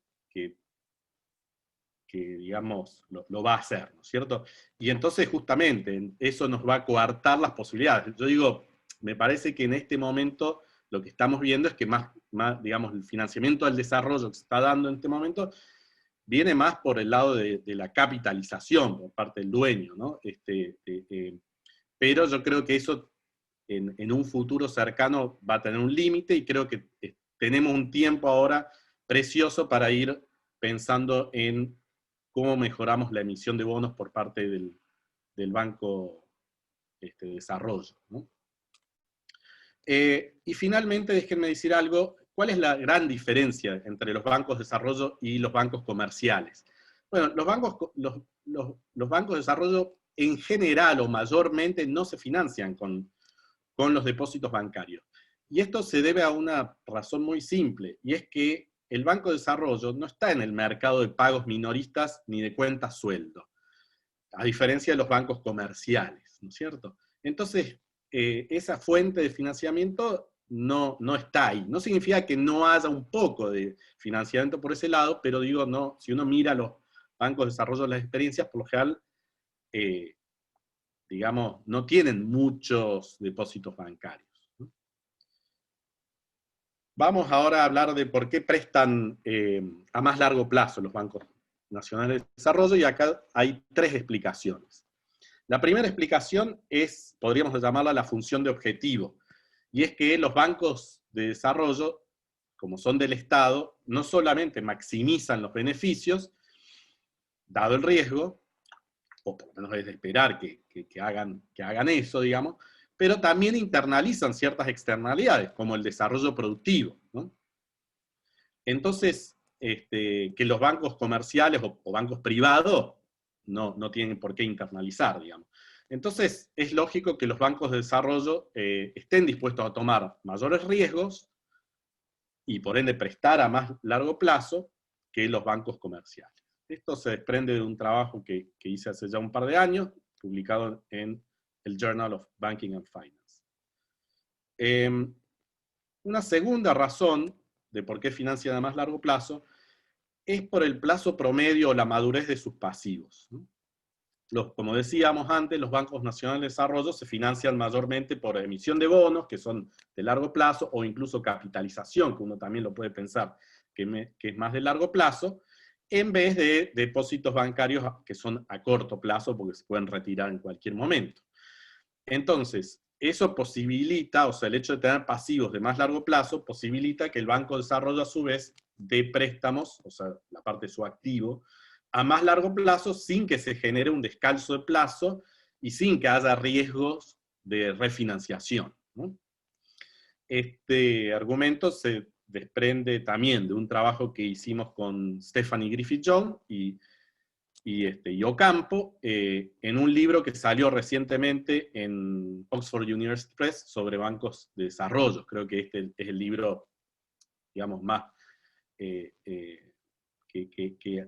digamos, lo va a hacer, ¿no es cierto? Y entonces justamente eso nos va a coartar las posibilidades. Yo digo, me parece que en este momento lo que estamos viendo es que más digamos, el financiamiento al desarrollo que se está dando en este momento viene más por el lado de la capitalización por parte del dueño, ¿no? Pero yo creo que eso en un futuro cercano va a tener un límite, y creo que tenemos un tiempo ahora precioso para ir pensando en cómo mejoramos la emisión de bonos por parte del Banco de Desarrollo, ¿no? Y finalmente, déjenme decir algo. ¿Cuál es la gran diferencia entre los bancos de desarrollo y los bancos comerciales? Bueno, los bancos de desarrollo en general o mayormente no se financian con los depósitos bancarios. Y esto se debe a una razón muy simple, y es que el Banco de Desarrollo no está en el mercado de pagos minoristas ni de cuentas sueldo, a diferencia de los bancos comerciales, ¿no es cierto? Entonces, esa fuente de financiamiento no está ahí. No significa que no haya un poco de financiamiento por ese lado, pero digo, no, si uno mira los bancos de desarrollo, las experiencias, por lo general, digamos, no tienen muchos depósitos bancarios. Vamos ahora a hablar de por qué prestan a más largo plazo los bancos nacionales de desarrollo, y acá hay 3 explicaciones. La primera explicación es, podríamos llamarla la función de objetivo, y es que los bancos de desarrollo, como son del Estado, no solamente maximizan los beneficios, dado el riesgo, o por lo menos es de esperar que hagan eso, digamos, pero también internalizan ciertas externalidades, como el desarrollo productivo, ¿no? Entonces, que los bancos comerciales o bancos privados no tienen por qué internalizar, digamos. Entonces, es lógico que los bancos de desarrollo estén dispuestos a tomar mayores riesgos y por ende prestar a más largo plazo que los bancos comerciales. Esto se desprende de un trabajo que hice hace ya un par de años, publicado en el Journal of Banking and Finance. Una segunda razón de por qué financian a más largo plazo es por el plazo promedio o la madurez de sus pasivos, ¿no? Como decíamos antes, los bancos nacionales de desarrollo se financian mayormente por emisión de bonos, que son de largo plazo, o incluso capitalización, que uno también lo puede pensar que es más de largo plazo, en vez de depósitos bancarios que son a corto plazo, porque se pueden retirar en cualquier momento. Entonces, eso posibilita, o sea, el hecho de tener pasivos de más largo plazo, posibilita que el Banco de Desarrollo a su vez dé préstamos, o sea, la parte de su activo, a más largo plazo sin que se genere un descalzo de plazo y sin que haya riesgos de refinanciación, ¿no? Este argumento se desprende también de un trabajo que hicimos con Stephanie Griffith-Jones y Ocampo, en un libro que salió recientemente en Oxford University Press sobre bancos de desarrollo. Creo que este es el libro, digamos, más que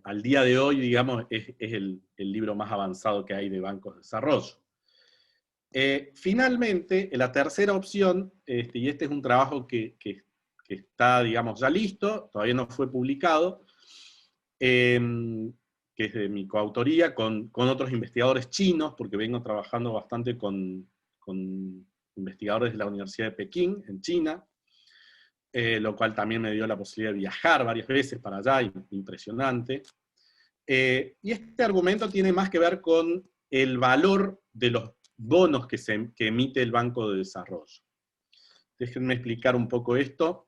al día de hoy, digamos, es el libro más avanzado que hay de bancos de desarrollo. Finalmente, la tercera opción, y este es un trabajo que está, digamos, ya listo, todavía no fue publicado, que es de mi coautoría, con otros investigadores chinos, porque vengo trabajando bastante con investigadores de la Universidad de Pekín, en China, lo cual también me dio la posibilidad de viajar varias veces para allá, impresionante. Y este argumento tiene más que ver con el valor de los bonos que emite el Banco de Desarrollo. Déjenme explicar un poco esto.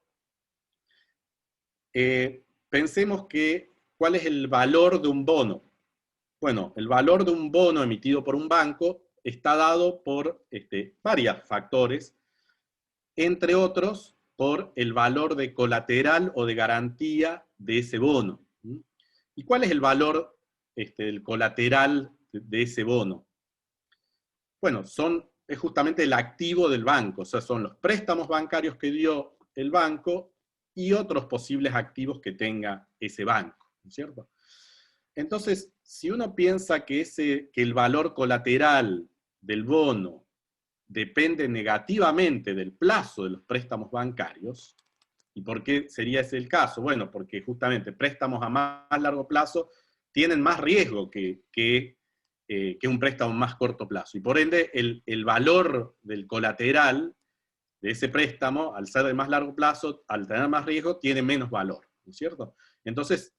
Pensemos ¿cuál es el valor de un bono? Bueno, el valor de un bono emitido por un banco está dado por varios factores, entre otros, por el valor de colateral o de garantía de ese bono. ¿Y cuál es el valor del colateral de ese bono? Bueno, es justamente el activo del banco, o sea, son los préstamos bancarios que dio el banco y otros posibles activos que tenga ese banco, ¿no es cierto? Entonces, si uno piensa que el valor colateral del bono depende negativamente del plazo de los préstamos bancarios, ¿y por qué sería ese el caso? Bueno, porque justamente préstamos a más largo plazo tienen más riesgo que un préstamo a más corto plazo, y por ende el valor del colateral de ese préstamo, al ser de más largo plazo, al tener más riesgo, tiene menos valor, ¿no es cierto? Entonces,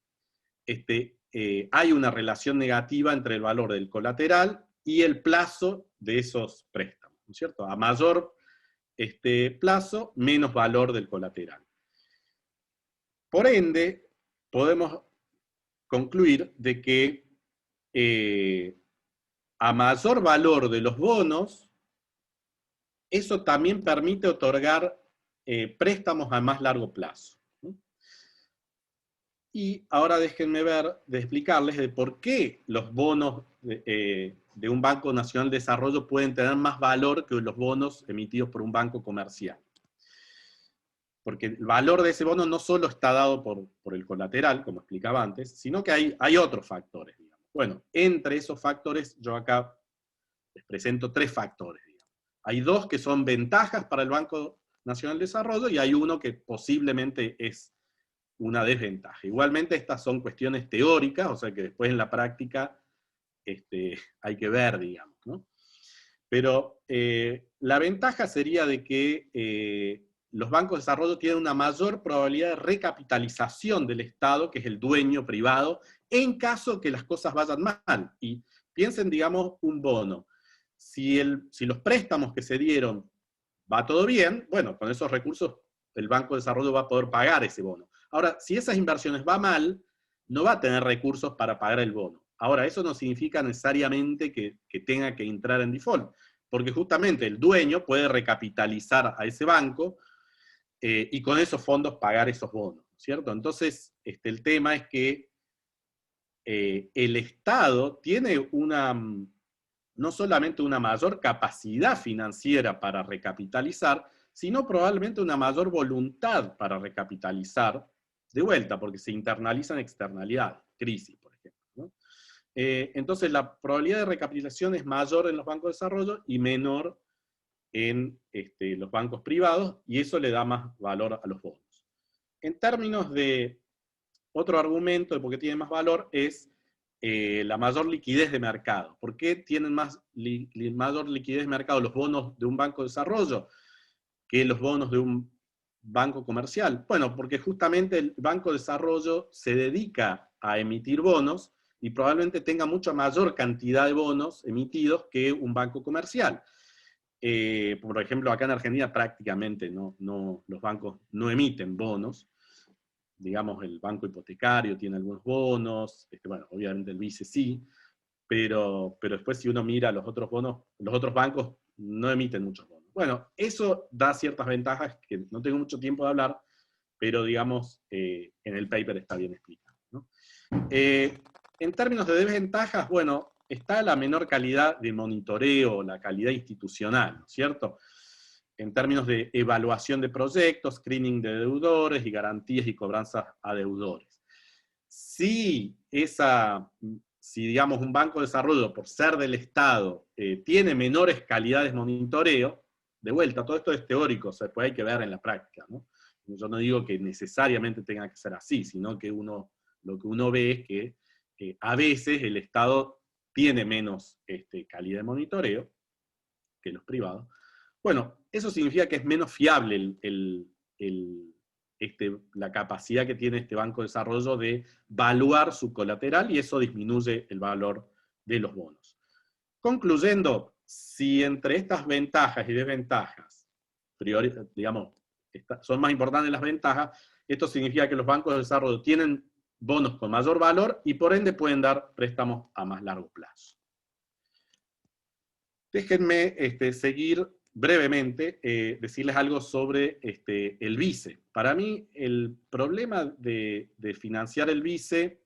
hay una relación negativa entre el valor del colateral y el plazo de esos préstamos, ¿no es cierto? A mayor plazo, menos valor del colateral. Por ende, podemos concluir de que a mayor valor de los bonos, eso también permite otorgar préstamos a más largo plazo. Y ahora déjenme explicarles de por qué los bonos de un Banco Nacional de Desarrollo pueden tener más valor que los bonos emitidos por un banco comercial. Porque el valor de ese bono no solo está dado por el colateral, como explicaba antes, sino que hay otros factores, digamos. Bueno, entre esos factores, yo acá les presento 3 factores, digamos. Hay 2 que son ventajas para el Banco Nacional de Desarrollo, y hay uno que posiblemente es una desventaja. Igualmente estas son cuestiones teóricas, o sea que después en la práctica hay que ver, digamos, ¿no? Pero la ventaja sería de que los bancos de desarrollo tienen una mayor probabilidad de recapitalización del Estado, que es el dueño privado, en caso que las cosas vayan mal. Y piensen, digamos, un bono. Si los préstamos que se dieron va todo bien, bueno, con esos recursos el Banco de Desarrollo va a poder pagar ese bono. Ahora, si esas inversiones va mal, no va a tener recursos para pagar el bono. Ahora, eso no significa necesariamente que tenga que entrar en default, porque justamente el dueño puede recapitalizar a ese banco y con esos fondos pagar esos bonos, ¿cierto? Entonces, el tema es que el Estado tiene no solamente una mayor capacidad financiera para recapitalizar, sino probablemente una mayor voluntad para recapitalizar de vuelta, porque se internalizan externalidades, crisis, por ejemplo, ¿no? Entonces la probabilidad de recapitalización es mayor en los bancos de desarrollo y menor en los bancos privados, y eso le da más valor a los bonos. En términos de otro argumento de por qué tiene más valor es la mayor liquidez de mercado. ¿Por qué tienen mayor liquidez de mercado los bonos de un banco de desarrollo que los bonos de un banco comercial? Bueno, porque justamente el Banco de Desarrollo se dedica a emitir bonos y probablemente tenga mucha mayor cantidad de bonos emitidos que un banco comercial. Por ejemplo, acá en Argentina prácticamente los bancos no emiten bonos. Digamos, el banco hipotecario tiene algunos bonos, bueno, obviamente el BICE sí, pero después si uno mira los otros bonos, los otros bancos no emiten muchos bonos. Bueno, eso da ciertas ventajas que no tengo mucho tiempo de hablar, pero digamos, en el paper está bien explicado, ¿no? En términos de desventajas, bueno, está la menor calidad de monitoreo, la calidad institucional, ¿no es cierto? En términos de evaluación de proyectos, screening de deudores y garantías y cobranzas a deudores. Si digamos, un banco de desarrollo, por ser del Estado, tiene menores calidades de monitoreo, de vuelta, todo esto es teórico, o sea, después hay que ver en la práctica, ¿no? Yo no digo que necesariamente tenga que ser así, sino que uno lo que uno ve es que a veces el Estado tiene menos calidad de monitoreo que los privados. Bueno, eso significa que es menos fiable la capacidad que tiene este Banco de Desarrollo de evaluar su colateral, y eso disminuye el valor de los bonos. Concluyendo, si entre estas ventajas y desventajas, digamos, son más importantes las ventajas, esto significa que los bancos de desarrollo tienen bonos con mayor valor y por ende pueden dar préstamos a más largo plazo. Déjenme seguir brevemente, decirles algo sobre el BICE. Para mí, el problema de financiar el BICE,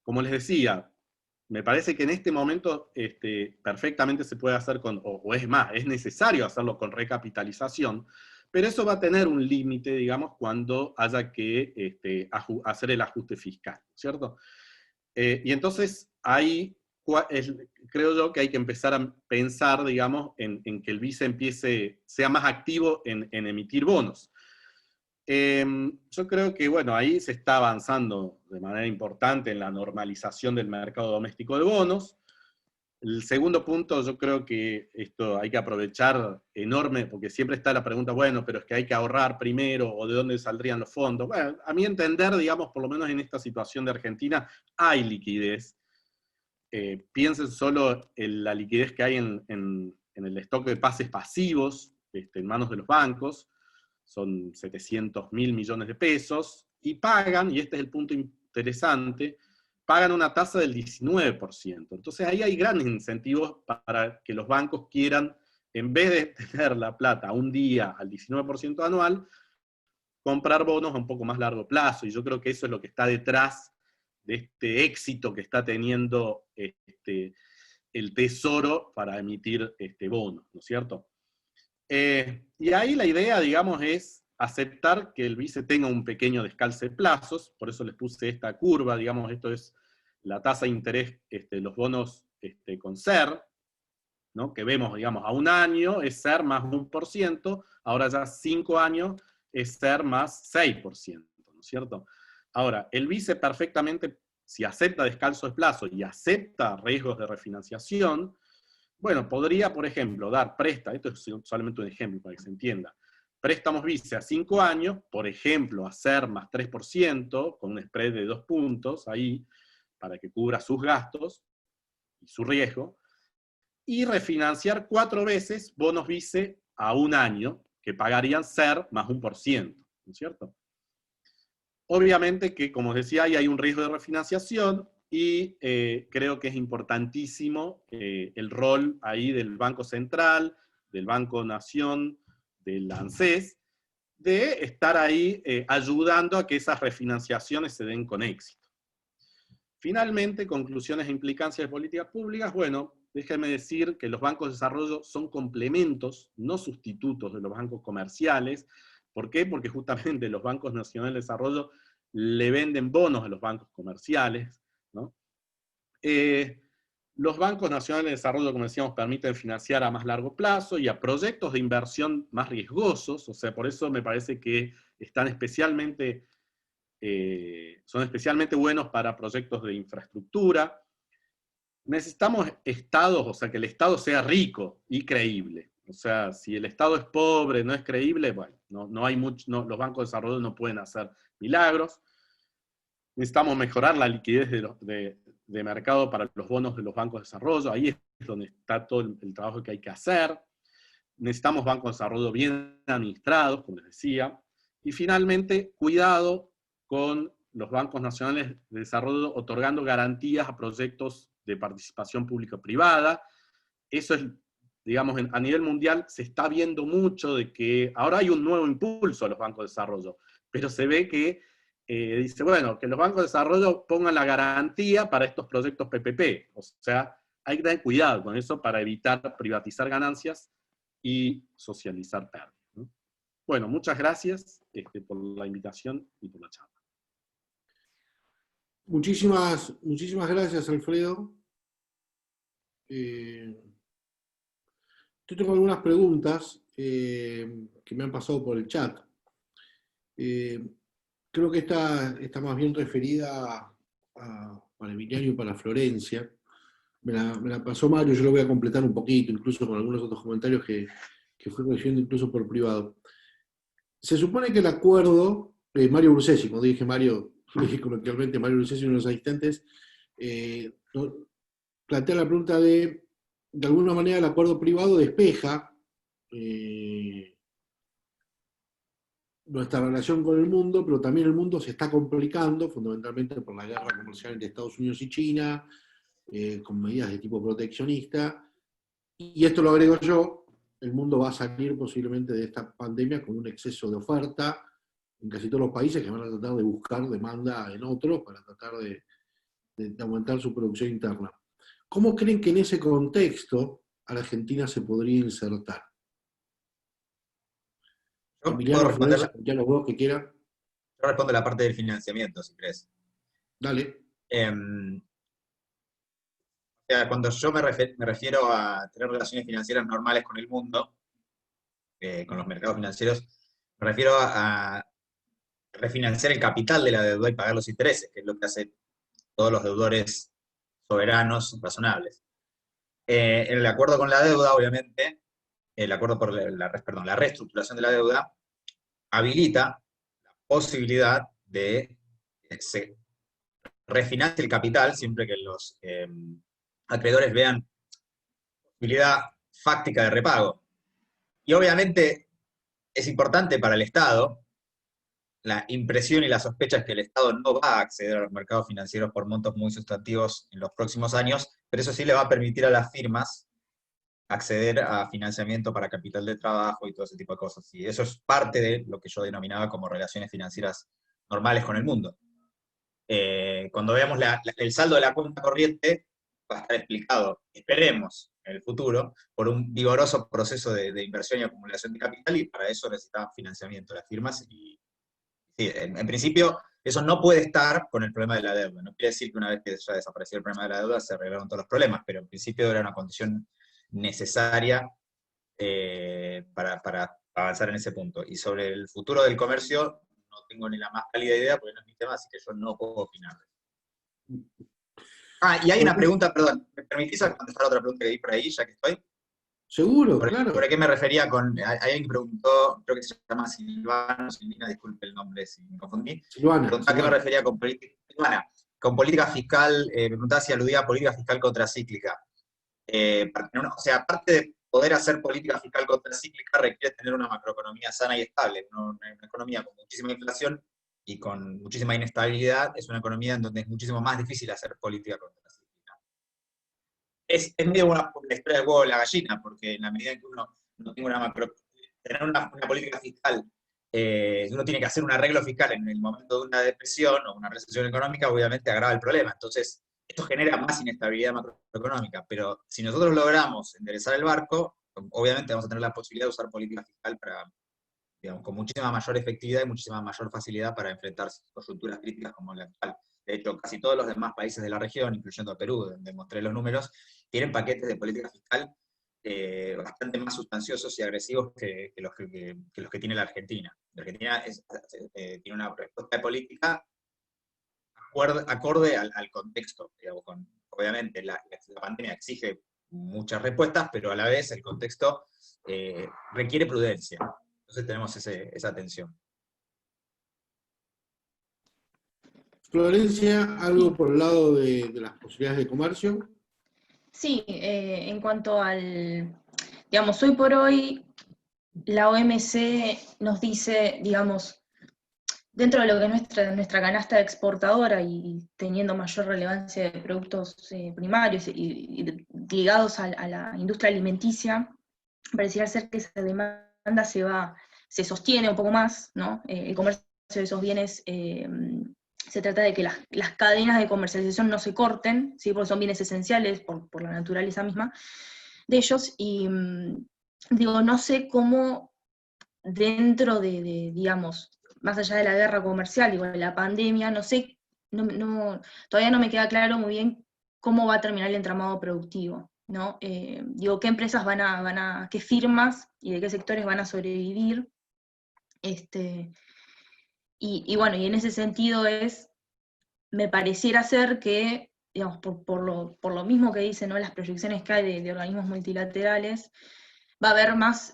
como les decía, me parece que en este momento perfectamente se puede hacer o es más, es necesario hacerlo con recapitalización, pero eso va a tener un límite, digamos, cuando haya que hacer el ajuste fiscal, ¿cierto? Y entonces ahí creo yo que hay que empezar a pensar, digamos, en que el BICE sea más activo en emitir bonos. Yo creo que, bueno, ahí se está avanzando de manera importante en la normalización del mercado doméstico de bonos. El segundo punto, yo creo que esto hay que aprovechar enorme, porque siempre está la pregunta, bueno, pero es que hay que ahorrar primero, o de dónde saldrían los fondos. Bueno, a mi entender, digamos, por lo menos en esta situación de Argentina, hay liquidez. Piensen solo en la liquidez que hay en el stock de pases pasivos en manos de los bancos. Son 700.000 millones de pesos, y pagan, y este es el punto interesante, pagan una tasa del 19%. Entonces ahí hay grandes incentivos para que los bancos quieran, en vez de tener la plata un día al 19% anual, comprar bonos a un poco más largo plazo, y yo creo que eso es lo que está detrás de este éxito que está teniendo el Tesoro para emitir bonos, ¿no es cierto? Y ahí la idea, digamos, es aceptar que el BICE tenga un pequeño descalce de plazos, por eso les puse esta curva, digamos, esto es la tasa de interés de los bonos con SER, ¿no? Que vemos, digamos, a un año es SER más 1%, ahora ya 5 años es SER más 6%, ¿no es cierto? Ahora, el BICE perfectamente, si acepta descalzo de plazo y acepta riesgos de refinanciación, bueno, podría, por ejemplo, dar préstamos, esto es solamente un ejemplo para que se entienda, préstamos BICE a 5 años, por ejemplo, a SER más 3%, con un spread de 2 puntos ahí, para que cubra sus gastos y su riesgo, y refinanciar 4 veces bonos BICE a un año, que pagarían SER más 1%, ¿no es cierto? Obviamente que, como decía, ahí hay un riesgo de refinanciación, y creo que es importantísimo el rol ahí del Banco Central, del Banco Nación, del ANSES, de estar ahí ayudando a que esas refinanciaciones se den con éxito. Finalmente, conclusiones e implicancias de políticas públicas. Bueno, déjenme decir que los bancos de desarrollo son complementos, no sustitutos de los bancos comerciales. ¿Por qué? Porque justamente los bancos nacionales de desarrollo le venden bonos a los bancos comerciales, ¿no? Los bancos nacionales de desarrollo, como decíamos, permiten financiar a más largo plazo y a proyectos de inversión más riesgosos, o sea, por eso me parece que están son especialmente buenos para proyectos de infraestructura. Necesitamos estados, o sea, que el Estado sea rico y creíble. O sea, si el Estado es pobre, no es creíble, bueno, los bancos de desarrollo no pueden hacer milagros. Necesitamos mejorar la liquidez de mercado para los bonos de los bancos de desarrollo, ahí es donde está todo el trabajo que hay que hacer. Necesitamos bancos de desarrollo bien administrados, como les decía. Y finalmente, cuidado con los bancos nacionales de desarrollo otorgando garantías a proyectos de participación pública-privada. Eso es, digamos, a nivel mundial se está viendo mucho de que ahora hay un nuevo impulso a los bancos de desarrollo, pero se ve que dice, bueno, que los bancos de desarrollo pongan la garantía para estos proyectos PPP. O sea, hay que tener cuidado con eso para evitar privatizar ganancias y socializar pérdidas, ¿no? Bueno, muchas gracias por la invitación y por la charla. Muchísimas gracias, Alfredo. Yo tengo algunas preguntas que me han pasado por el chat. creo que está más bien referida para Emiliano y para Florencia. Me la pasó Mario, yo lo voy a completar un poquito, incluso con algunos otros comentarios que fui recibiendo incluso por privado. Se supone que el acuerdo, Mario Brucesi, cuando dije Mario, dije coloquialmente Mario Brucesi, uno de los asistentes, plantea la pregunta de alguna manera el acuerdo privado despeja nuestra relación con el mundo, pero también el mundo se está complicando, fundamentalmente por la guerra comercial entre Estados Unidos y China, con medidas de tipo proteccionista, y esto lo agrego yo, el mundo va a salir posiblemente de esta pandemia con un exceso de oferta en casi todos los países que van a tratar de buscar demanda en otros para tratar de aumentar su producción interna. ¿Cómo creen que en ese contexto a la Argentina se podría insertar? Yo Emiliano, puedo responder, Florencia, ya los dos que quieran. yo respondo la parte del financiamiento, si crees. Dale. Cuando yo me refiero a tener relaciones financieras normales con el mundo, con los mercados financieros, me refiero a refinanciar el capital de la deuda y pagar los intereses, que es lo que hacen todos los deudores soberanos razonables. En el acuerdo con la deuda, obviamente, el acuerdo por la reestructuración de la deuda habilita la posibilidad de que se refinancie el capital siempre que los acreedores vean posibilidad fáctica de repago. Y obviamente es importante para el Estado la impresión y la sospecha es que el Estado no va a acceder a los mercados financieros por montos muy sustantivos en los próximos años, pero eso sí le va a permitir a las firmas acceder a financiamiento para capital de trabajo y todo ese tipo de cosas. Y eso es parte de lo que yo denominaba como relaciones financieras normales con el mundo. Cuando veamos el saldo de la cuenta corriente, va a estar explicado, esperemos, en el futuro, por un vigoroso proceso de inversión y acumulación de capital, y para eso necesitan financiamiento las firmas. Y sí, en principio, eso no puede estar con el problema de la deuda. No quiere decir que una vez que ya desapareció el problema de la deuda, se arreglaron todos los problemas, pero en principio era una condición necesaria para avanzar en ese punto. Y sobre el futuro del comercio, no tengo ni la más cálida idea, porque no es mi tema, así que yo no puedo opinar. Y hay una pregunta, perdón, ¿me permitís contestar otra pregunta que vi por ahí, ya que estoy? Seguro, claro. ¿Por qué me refería con, alguien que preguntó, creo que se llama Silvina, disculpe el nombre si me confundí. Silvana. ¿A qué me refería con política? Silvana, con política fiscal, me preguntaba si aludía a política fiscal contracíclica. O sea, aparte de poder hacer política fiscal contracíclica, requiere tener una macroeconomía sana y estable. Una economía con muchísima inflación y con muchísima inestabilidad es una economía en donde es muchísimo más difícil hacer política contracíclica. Es medio una historia del huevo y la gallina, porque en la medida en que uno no tiene tener una política fiscal, uno tiene que hacer un arreglo fiscal en el momento de una depresión o una recesión económica, obviamente agrava el problema. Entonces, esto genera más inestabilidad macroeconómica, pero si nosotros logramos enderezar el barco, obviamente vamos a tener la posibilidad de usar política fiscal para, digamos, con muchísima mayor efectividad y muchísima mayor facilidad para enfrentar coyunturas críticas como la actual. De hecho, casi todos los demás países de la región, incluyendo a Perú, donde mostré los números, tienen paquetes de política fiscal bastante más sustanciosos y agresivos que los que tiene la Argentina. La Argentina tiene una respuesta de política acorde al contexto. Digamos, obviamente la pandemia exige muchas respuestas, pero a la vez el contexto requiere prudencia. Entonces tenemos esa tensión. Florencia, ¿algo por el lado de las posibilidades de comercio? Sí, en cuanto al, digamos, hoy por hoy, la OMC nos dice, digamos, dentro de lo que es nuestra canasta exportadora y teniendo mayor relevancia de productos primarios y ligados a la industria alimenticia, pareciera ser que esa demanda se sostiene un poco más, ¿no? El comercio de esos bienes, se trata de que las cadenas de comercialización no se corten, ¿sí? Porque son bienes esenciales por la naturaleza misma de ellos, y digo, no sé cómo dentro de digamos, más allá de la guerra comercial, digo, de la pandemia, no sé, todavía no me queda claro muy bien cómo va a terminar el entramado productivo, ¿no? Digo, qué empresas qué firmas y de qué sectores van a sobrevivir, Y bueno, y en ese sentido me pareciera ser que, digamos, por lo mismo que dicen, ¿no?, las proyecciones que hay de organismos multilaterales, va a haber más,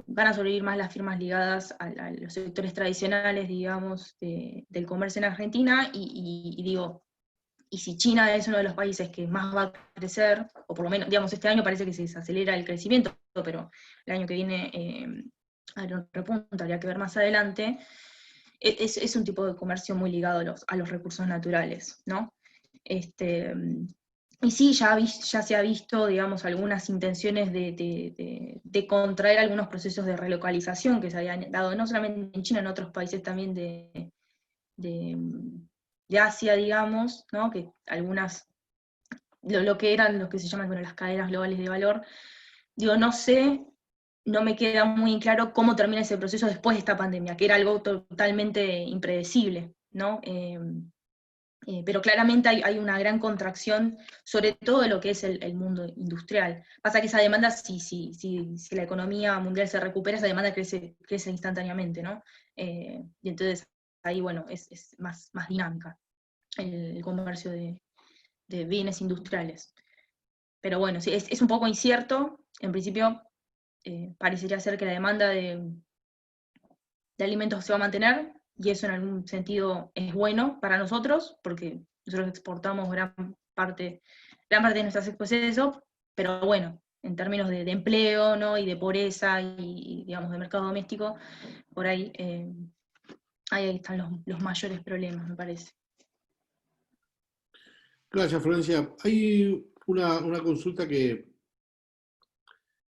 van a sobrevivir más las firmas ligadas a los sectores tradicionales, digamos, del comercio en Argentina, y digo, y si China es uno de los países que más va a crecer, o por lo menos, digamos, este año parece que se desacelera el crecimiento, pero el año que viene repunta, habría que ver más adelante, es un tipo de comercio muy ligado a los recursos naturales, ¿no? Y sí, ya se ha visto, digamos, algunas intenciones de contraer algunos procesos de relocalización que se habían dado no solamente en China, en otros países también de Asia, digamos, ¿no? Que algunas, lo que eran lo que se llaman, bueno, las cadenas globales de valor, digo, no sé, no me queda muy claro cómo termina ese proceso después de esta pandemia, que era algo totalmente impredecible, ¿no? Pero claramente hay una gran contracción, sobre todo de lo que es el mundo industrial. Pasa que esa demanda, si la economía mundial se recupera, esa demanda crece instantáneamente, ¿no? Y entonces ahí, bueno, es más dinámica el comercio de bienes industriales. Pero bueno, sí, es un poco incierto. En principio, parecería ser que la demanda de alimentos se va a mantener, y eso en algún sentido es bueno para nosotros, porque nosotros exportamos gran parte de nuestras exportaciones, pero bueno, en términos de empleo, ¿no?, y de pobreza, y digamos, de mercado doméstico, por ahí, ahí están los mayores problemas, me parece. Gracias, Florencia. Hay una consulta que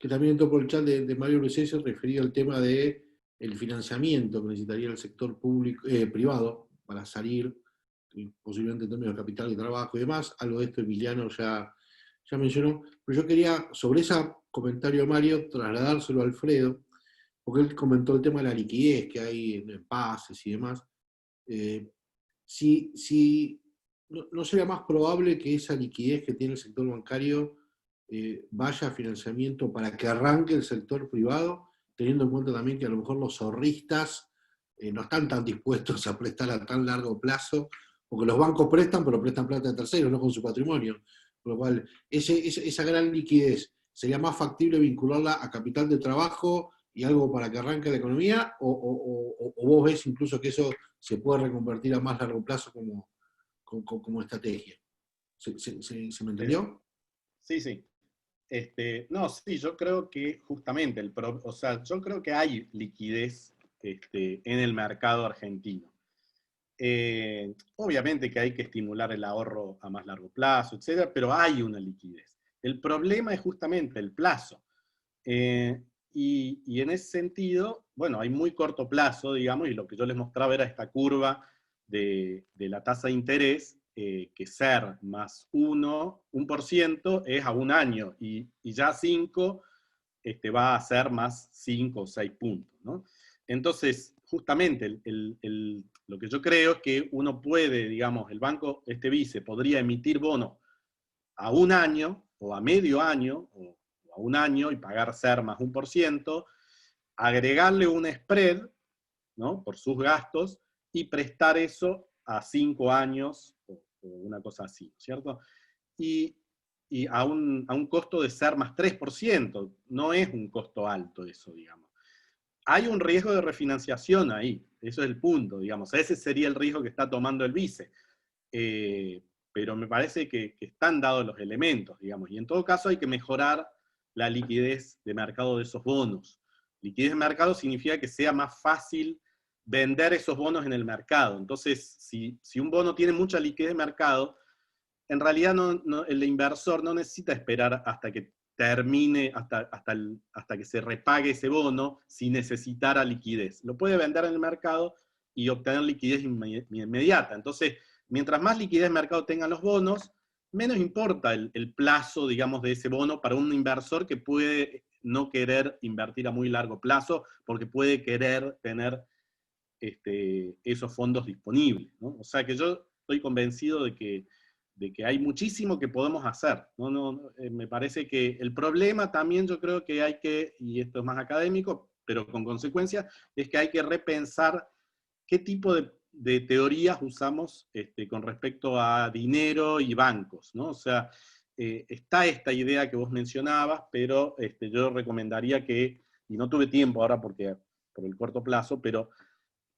también entró por el chat de Mario Lucesio, referido al tema de el financiamiento que necesitaría el sector público, privado para salir, posiblemente en términos de capital y trabajo y demás. Algo de esto Emiliano ya mencionó, pero yo quería, sobre ese comentario de Mario, trasladárselo a Alfredo, porque él comentó el tema de la liquidez que hay en pases y demás. ¿No sería más probable que esa liquidez que tiene el sector bancario vaya a financiamiento para que arranque el sector privado, teniendo en cuenta también que a lo mejor los ahorristas no están tan dispuestos a prestar a tan largo plazo, porque los bancos prestan, pero prestan plata de terceros, no con su patrimonio? Por lo cual, esa gran liquidez, ¿sería más factible vincularla a capital de trabajo y algo para que arranque la economía? ¿O vos ves incluso que eso se puede reconvertir a más largo plazo como estrategia? ¿Se me entendió? Sí. No, sí, yo creo que justamente, o sea, yo creo que hay liquidez en el mercado argentino. Obviamente que hay que estimular el ahorro a más largo plazo, etcétera, pero hay una liquidez. El problema es justamente el plazo. Y en ese sentido, bueno, hay muy corto plazo, digamos, y lo que yo les mostraba era esta curva de la tasa de interés, que ser más 1% es a un año, y ya 5 va a ser más 5 o 6 puntos, ¿no? Entonces, justamente, lo que yo creo es que uno puede, digamos, el banco, vice, podría emitir bonos a un año, o a medio año, o a un año, y pagar ser más 1%, agregarle un spread, ¿no?, por sus gastos, y prestar eso a 5 años, o una cosa así, ¿cierto? Y a un costo de ser más 3%, no es un costo alto eso, digamos. Hay un riesgo de refinanciación ahí, eso es el punto, digamos, ese sería el riesgo que está tomando el vice. Pero me parece que están dados los elementos, digamos, y en todo caso hay que mejorar la liquidez de mercado de esos bonos. Liquidez de mercado significa que sea más fácil vender esos bonos en el mercado. Entonces, si un bono tiene mucha liquidez de mercado, en realidad el inversor no necesita esperar hasta que termine, hasta que se repague ese bono, si necesitara liquidez. Lo puede vender en el mercado y obtener liquidez inmediata. Entonces, mientras más liquidez de mercado tengan los bonos, menos importa el plazo, digamos, de ese bono para un inversor que puede no querer invertir a muy largo plazo, porque puede querer tener esos fondos disponibles, ¿no? O sea que yo estoy convencido de que hay muchísimo que podemos hacer. Me parece que el problema también, yo creo que hay que, y esto es más académico, pero con consecuencias, es que hay que repensar qué tipo de teorías usamos con respecto a dinero y bancos, ¿no? O sea, está esta idea que vos mencionabas, pero yo recomendaría que, y no tuve tiempo ahora por el corto plazo, pero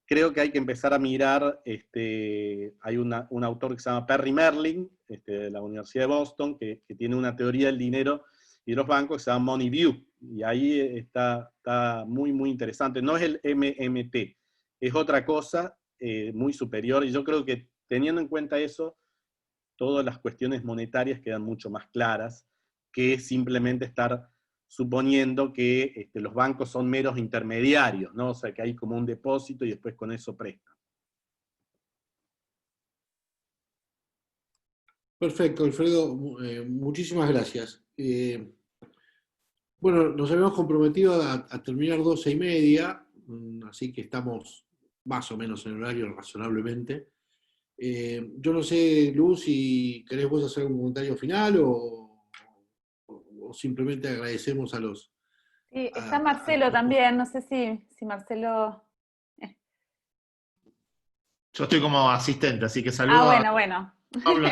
creo que hay que empezar a mirar, hay un autor que se llama Perry Merlin, de la Universidad de Boston, que tiene una teoría del dinero y de los bancos que se llama Money View, y ahí está muy, muy interesante. No es el MMT, es otra cosa muy superior, y yo creo que teniendo en cuenta eso, todas las cuestiones monetarias quedan mucho más claras que simplemente estar suponiendo que los bancos son meros intermediarios, ¿no? O sea, que hay como un depósito y después con eso prestan. Perfecto, Alfredo, muchísimas gracias. Bueno, nos habíamos comprometido a terminar 12:30, así que estamos más o menos en el horario razonablemente. Yo no sé, Luz, si querés vos hacer un comentario final o simplemente agradecemos a los... Sí, está Marcelo también, no sé si Marcelo... Yo estoy como asistente, así que saludo bueno. a Pablo.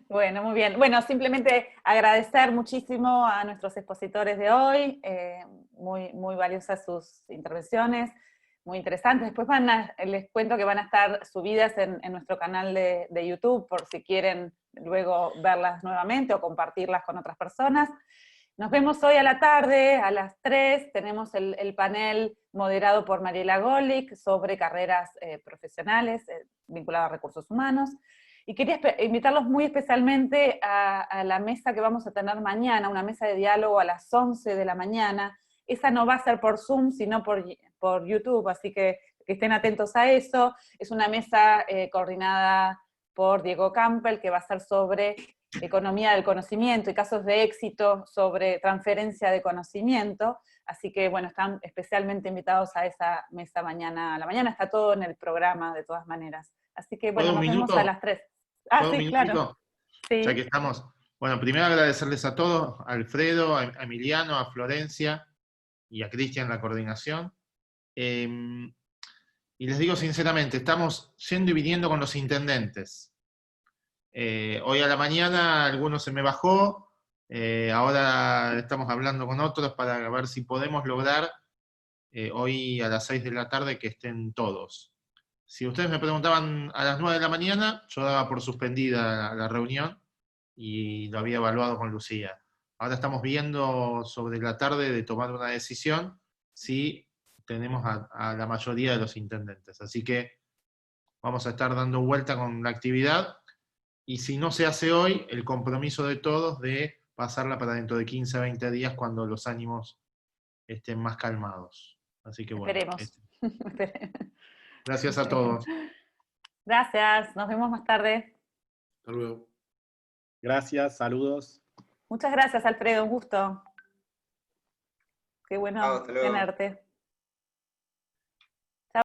Bueno, muy bien. Bueno, simplemente agradecer muchísimo a nuestros expositores de hoy, muy, muy valiosas sus intervenciones, muy interesantes. Después les cuento que van a estar subidas en nuestro canal de YouTube, por si quieren luego verlas nuevamente o compartirlas con otras personas. Nos vemos hoy a la tarde, a las 3, tenemos el panel moderado por Mariela Golic sobre carreras profesionales vinculadas a recursos humanos. Y quería invitarlos muy especialmente a la mesa que vamos a tener mañana, una mesa de diálogo a las 11 de la mañana. Esa no va a ser por Zoom, sino por YouTube, así que estén atentos a eso. Es una mesa coordinada por Diego Campbell, que va a ser sobre economía del conocimiento y casos de éxito sobre transferencia de conocimiento. Así que, bueno, están especialmente invitados a esa mesa mañana. A la mañana está todo en el programa, de todas maneras. Así que, bueno, nos vemos a las 3. Sí, claro. Sí. Ya que estamos. Bueno, primero agradecerles a todos, a Alfredo, a Emiliano, a Florencia y a Cristian la coordinación. Y les digo sinceramente, estamos yendo y viniendo con los intendentes. Hoy a la mañana alguno se me bajó, ahora estamos hablando con otros para ver si podemos lograr hoy a las 6 de la tarde que estén todos. Si ustedes me preguntaban a las 9 de la mañana, yo daba por suspendida la reunión y lo había evaluado con Lucía. Ahora estamos viendo sobre la tarde de tomar una decisión si tenemos a la mayoría de los intendentes. Así que vamos a estar dando vuelta con la actividad. Y si no se hace hoy, el compromiso de todos de pasarla para dentro de 15 a 20 días cuando los ánimos estén más calmados. Así que bueno. Esperemos. Gracias a todos. Gracias, nos vemos más tarde. Hasta luego. Gracias, saludos. Muchas gracias, Alfredo, un gusto. Qué bueno tenerte.